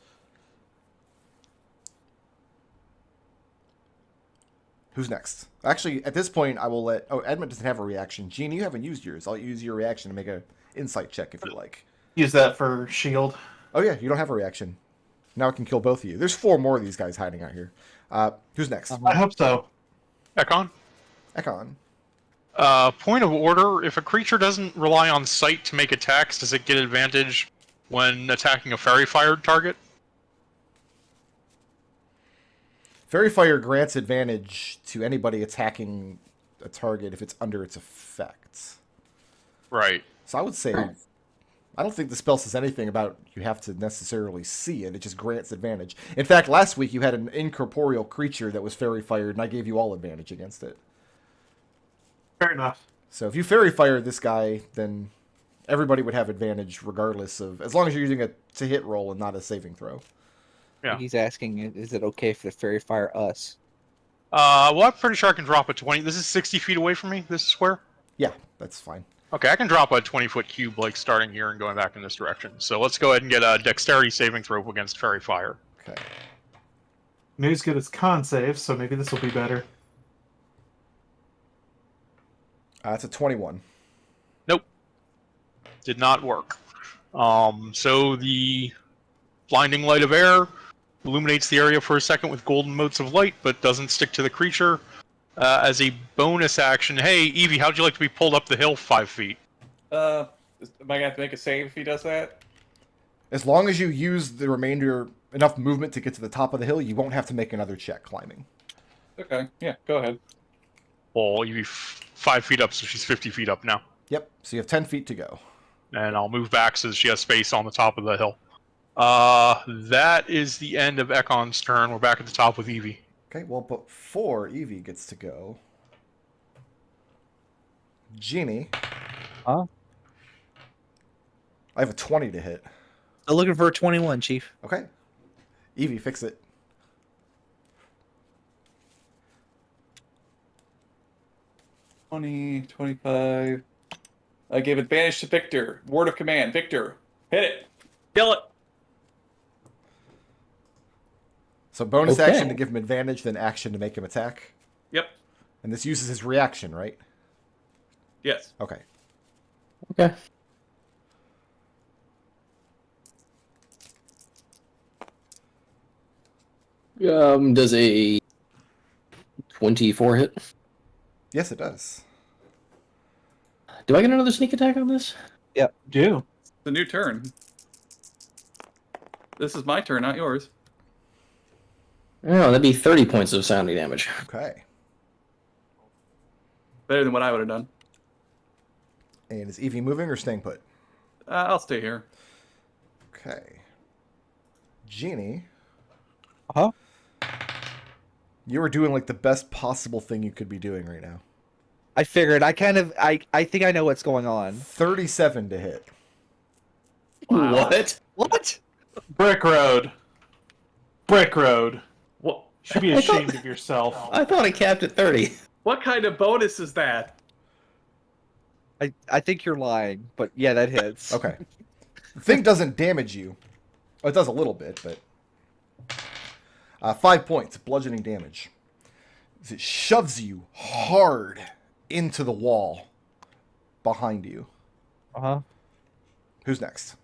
Who's next? Actually, at this point, I will let... Oh, Edmont doesn't have a reaction. Gene, you haven't used yours. I'll use your reaction to make an insight check if you like. Use that for shield. Oh, yeah, you don't have a reaction. Now I can kill both of you. There's 4 more of these guys hiding out here. Who's next? I hope so. Ekon. Ekon. Point of order, if a creature doesn't rely on sight to make attacks, does it get advantage when attacking a fairy-fired target? Fairy Fire grants advantage to anybody attacking a target if it's under its effect. Right. So I would say, I don't think the spell says anything about you have to necessarily see it. It just grants advantage. In fact, last week you had an incorporeal creature that was Fairy Fired, and I gave you all advantage against it. Fair enough. So if you Fairy Fire this guy, then everybody would have advantage regardless of, as long as you're using a to hit roll and not a saving throw. Yeah. He's asking, is it okay for the fairy fire us? Well, I'm pretty sure I can drop a 20. This is 60 feet away from me, this square? Yeah, that's fine. Okay, I can drop a 20-foot cube, like, starting here and going back in this direction. So let's go ahead and get a dexterity saving throw against Fairy Fire. Okay. News good as con save, so maybe this will be better. That's a 21. Nope. Did not work. So the blinding light of air illuminates the area for a second with golden motes of light, but doesn't stick to the creature. As a bonus action, hey, Evie, how'd you like to be pulled up the hill 5 feet? Am I gonna have to make a save if he does that? As long as you use the remainder, enough movement to get to the top of the hill, you won't have to make another check climbing. Okay, yeah, go ahead. Well, Evie 5 feet up, so she's 50 feet up now. Yep, so you have 10 feet to go. And I'll move back so she has space on the top of the hill. That is the end of Ekon's turn. We're back at the top with Evie. Okay, well, before Evie gets to go, Genie. Huh? I have a 20 to hit. I'm looking for a 21, Chief. Okay. Evie, fix it. $20, $25. I gave advantage to Victor. Word of command. Victor, hit it. Kill it. So bonus Okay. action to give him advantage, then action to make him attack. Yep. And this uses his reaction, right? Yes. Okay. Okay. Does a 24 hit? Yes, it does. Do I get another sneak attack on this? Do. It's a new turn. This is my turn, not yours. Oh, that'd be 30 points of sounding damage. Okay. Better than what I would have done. And is Evie moving or staying put? I'll stay here. Okay. Genie, Huh? you were doing like the best possible thing you could be doing right now. I figured. I think I know what's going on. 37 to hit. Wow. What? What? Brick Road. Brick Road. What? You should be I thought- ashamed of yourself. I thought I capped at 30. What kind of bonus is that? I think you're lying, but yeah, that hits. Okay. The thing doesn't damage you. Oh, it does a little bit, but 5 points bludgeoning damage. It shoves you hard into the wall behind you. Uh-huh. Who's next?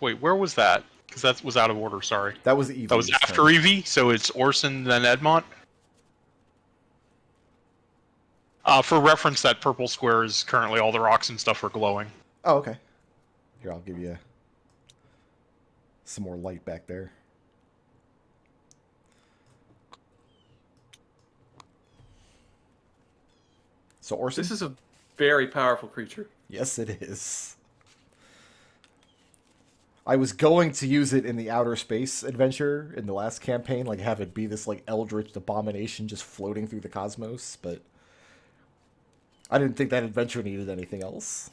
Wait, where was that? Because that was out of order, sorry. That was Evie. That was after Evie, so it's Orson, then Edmont. For reference, that purple square is currently all the rocks and stuff are glowing. Oh, okay. Here, I'll give you some more light back there. So Orson? This is a very powerful creature. Yes, it is. I was going to use it in the outer space adventure in the last campaign, like have it be this like eldritch abomination just floating through the cosmos, but I didn't think that adventure needed anything else.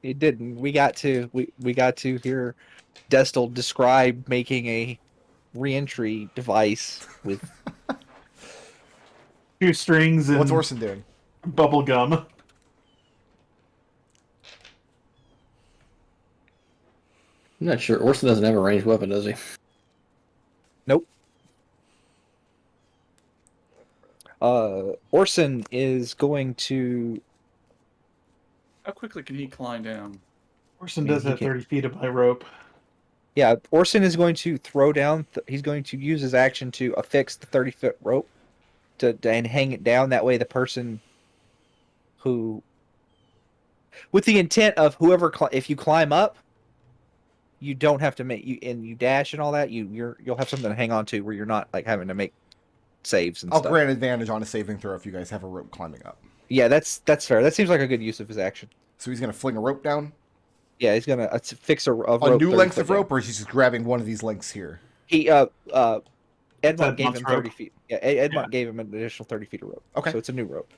It didn't. We got to hear Destil describe making a reentry device with Shoestrings and What's Orson doing? bubble gum. I'm not sure. Orson doesn't have a ranged weapon, does he? Nope. Orson is going to. How quickly can he climb down? Orson mean, does he have can- 30 feet of my rope. Yeah, Orson is going to throw down. He's going to use his action to affix the 30-foot rope and hang it down. That way, the person who, with the intent of whoever, if you climb up, you don't have to make you dash and all that. You'll have something to hang on to where you're not like having to make saves and I'll stuff. grant advantage on a saving throw if you guys have a rope climbing up. Yeah, that's fair. That seems like a good use of his action. So he's gonna fling a rope down. Yeah, he's gonna fix a rope. A new 30 length foot of down. rope, or is he just grabbing one of these lengths here? He Edmont gave Edmont's him rope. 30 feet. Yeah, Edmont gave him an additional 30 feet of rope. Okay. So it's a new rope.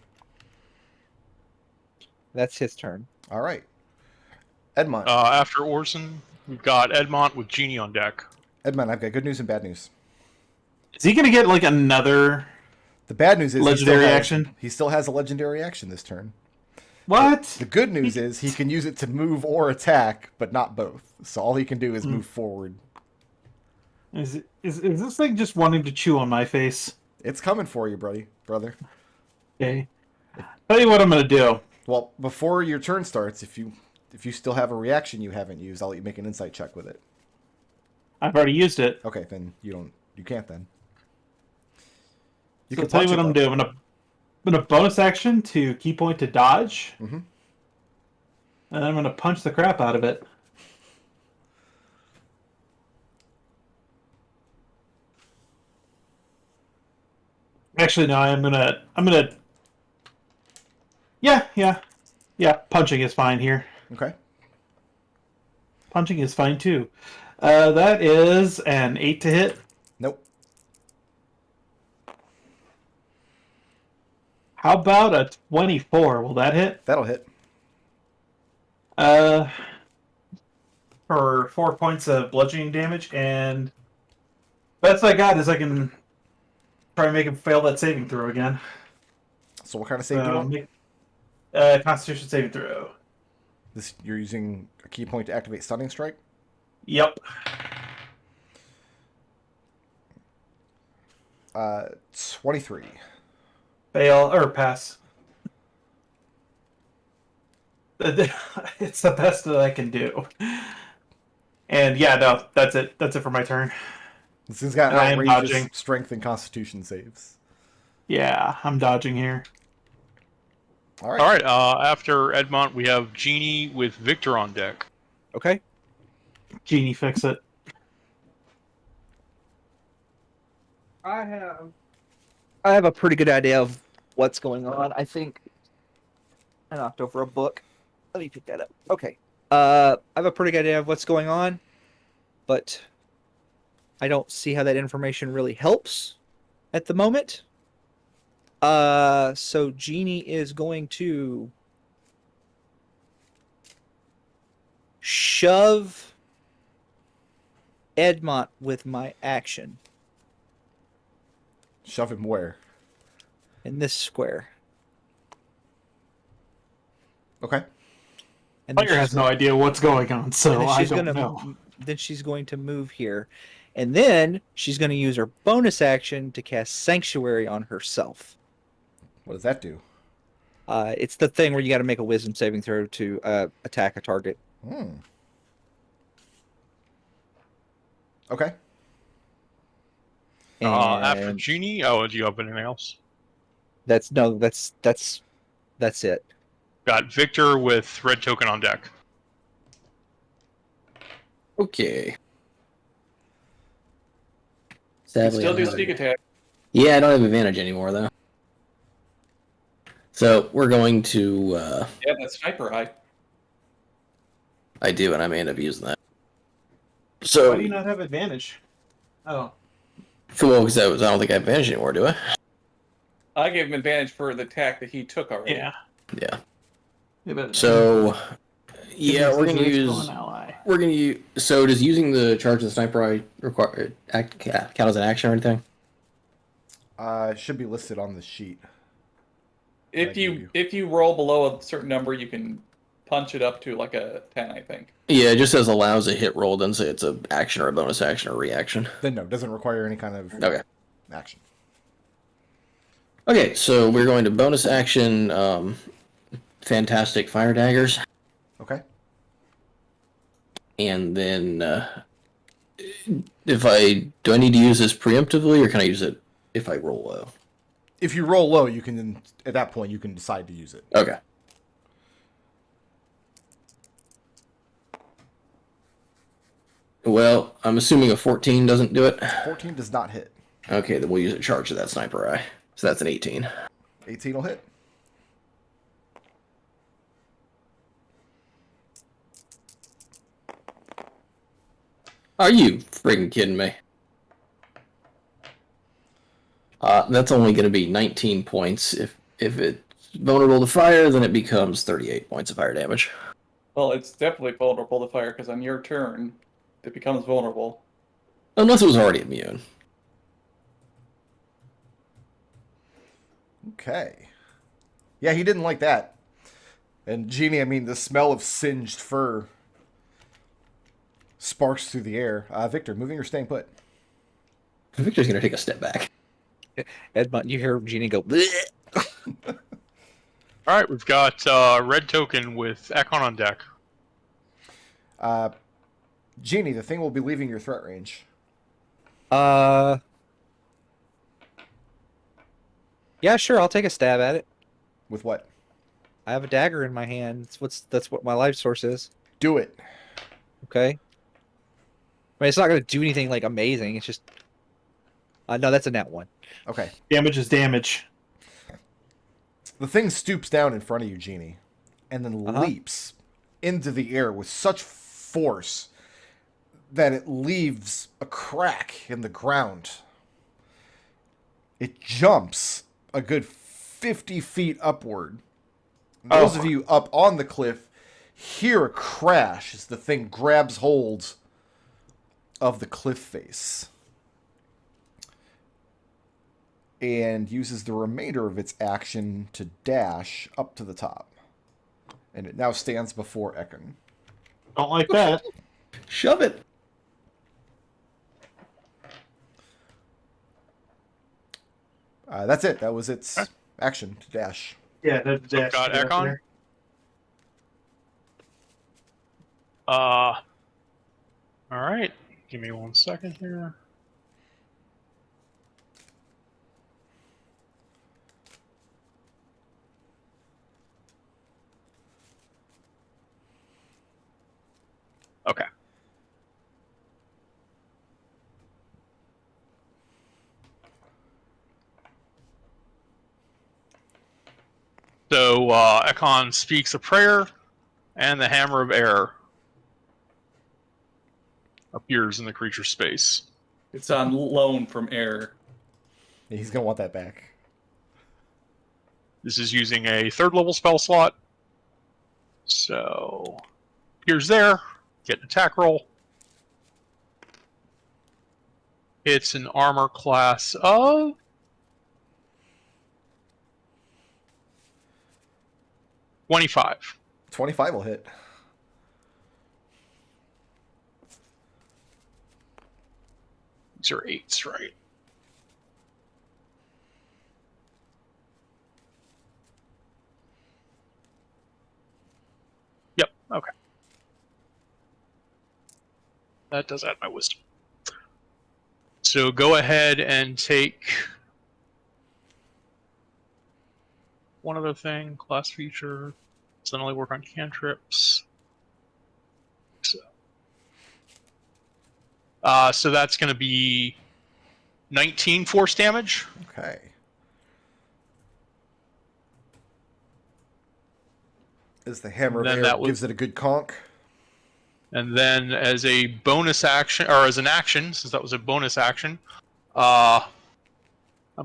That's his turn. All right. Edmont. After Orson, we've got Edmont with Genie on deck. Edmont, I've got good news and bad news. Is he gonna get like another The bad news is legendary action? he still has a legendary action this turn. What? The good news is he can use it to move or attack, but not both. So all he can do is Hmm. move forward. Is this thing just wanting to chew on my face? It's coming for you, brother. Okay. Tell you what I'm gonna do. Well, before your turn starts, if you still have a reaction you haven't used, I'll let you make an insight check with it. I've already used it. Okay, then you can't then. So I'll tell you punch what it, I'm though. doing. I'm gonna bonus action to key point to dodge, Mhm. and I'm gonna punch the crap out of it. Actually, no. I'm gonna. Yeah. Punching is fine here. Okay. Punching is fine too. That is an 8 to hit. Nope. How about a 24? Will that hit? That'll hit. For 4 points of bludgeoning damage, and best I got is I can try and make him fail that saving throw again. So what kind of save do you want? Constitution saving throw. You're using a key point to activate Stunning Strike? Yep. 23. Fail or pass. It's the best that I can do. And yeah, no, that's it. That's it for my turn. This thing's got And I am outrageous dodging. strength and constitution saves. Yeah, I'm dodging here. All right. All right. After Edmont, we have Genie with Victor on deck. Okay. Genie, fix it. I have a pretty good idea of what's going on. I think I knocked over a book. Let me pick that up. Okay. I have a pretty good idea of what's going on, but I don't see how that information really helps at the moment. So Genie is going to shove Edmont with my action Shove him where? in this square. Okay. And Player has no idea what's going on, so and then I she's don't gonna know. then she's going to move here, and then she's going to use her bonus action to cast Sanctuary on herself. What does that do? It's the thing where you got to make a Wisdom saving throw to attack a target. Okay. After And Genie, do you have anything else? that's it. Got Victor with Red Token on deck. Okay. You Sadly, still I do don't- sneak attack. Yeah, I don't have advantage anymore though. So we're going to. Yeah, that sniper eye. I do, and I may end up using that. Why So, do you not have advantage? Oh. well, because I don't think I have advantage anymore, do I? I gave him advantage for the attack that he took already. Yeah. Yeah. But So, yeah, It's we're gonna easier to use. throw an ally. We're gonna use. So, does using the charge of the sniper eye require count as an action or anything? It should be listed on the sheet. If I give you. if you roll below a certain number, you can punch it up to like a 10, I think. Yeah, it just says allows a hit roll. Doesn't say it's a action or a bonus action or reaction. Then no, doesn't require any kind of Okay. action. Okay, so we're going to bonus action. Fantastic fire daggers, Okay. and then if I need to use this preemptively, or can I use it if I roll low? If you roll low, you can at that point you can decide to use it. Okay. Well, I'm assuming a 14 doesn't do it. 14 does not hit. Okay, then we'll use a charge of that sniper eye. So that's an 18. 18 will hit. Are you friggin' kidding me? That's only going to be 19 points. If it's vulnerable to fire, then it becomes 38 points of fire damage. Well, it's definitely vulnerable to fire because on your turn, it becomes vulnerable. Unless it was already immune. Okay. Yeah, he didn't like that. And Genie, I mean, the smell of singed fur sparks through the air. Victor, moving or staying put? Victor's going to take a step back. Edmont, you hear Genie go, "Bleh." All right, we've got red token with Ekon on deck. Genie, the thing will be leaving your threat range. Yeah, sure, I'll take a stab at it. With what? I have a dagger in my hand. That's what my life source is. Do it. Okay. I mean, it's not going to do anything like amazing. It's just. No, that's a nat 1. Okay. Damage is damage. The thing stoops down in front of you, Genie, and then leaps into the air with such force that it leaves a crack in the ground. It jumps a good 50 feet upward. Those of you up on the cliff hear a crash as the thing grabs hold of the cliff face and uses the remainder of its action to dash up to the top. And it now stands before Ekon. Don't like that. Shove it. That's it. That was its action to dash. Yeah, that's So got Ekon. All right. Give me 1 second here. Okay. So Ekon speaks a prayer, and the Hammer of Air appears in the creature's space. It's on loan from air. Yeah, he's going to want that back. This is using a 3rd level spell slot. So, appears there. Get an attack roll. It's an armor class of 25. 25 will hit. These are 8s, right? Yep, okay. That does add my wisdom. So go ahead and take one other thing, class feature. Suddenly work on cantrips. So that's going to be 19 force damage. Okay. As the Hammer of Then Air that was- gives it a good conk. And then as a bonus action, or as an action, since that was a bonus action, I'm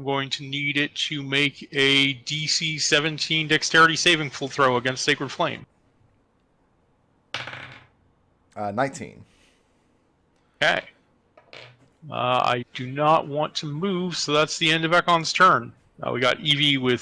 going to need it to make a DC 17 dexterity saving throw against Sacred Flame. 19. Okay. I do not want to move, so that's the end of Ekon's turn. We got Evie with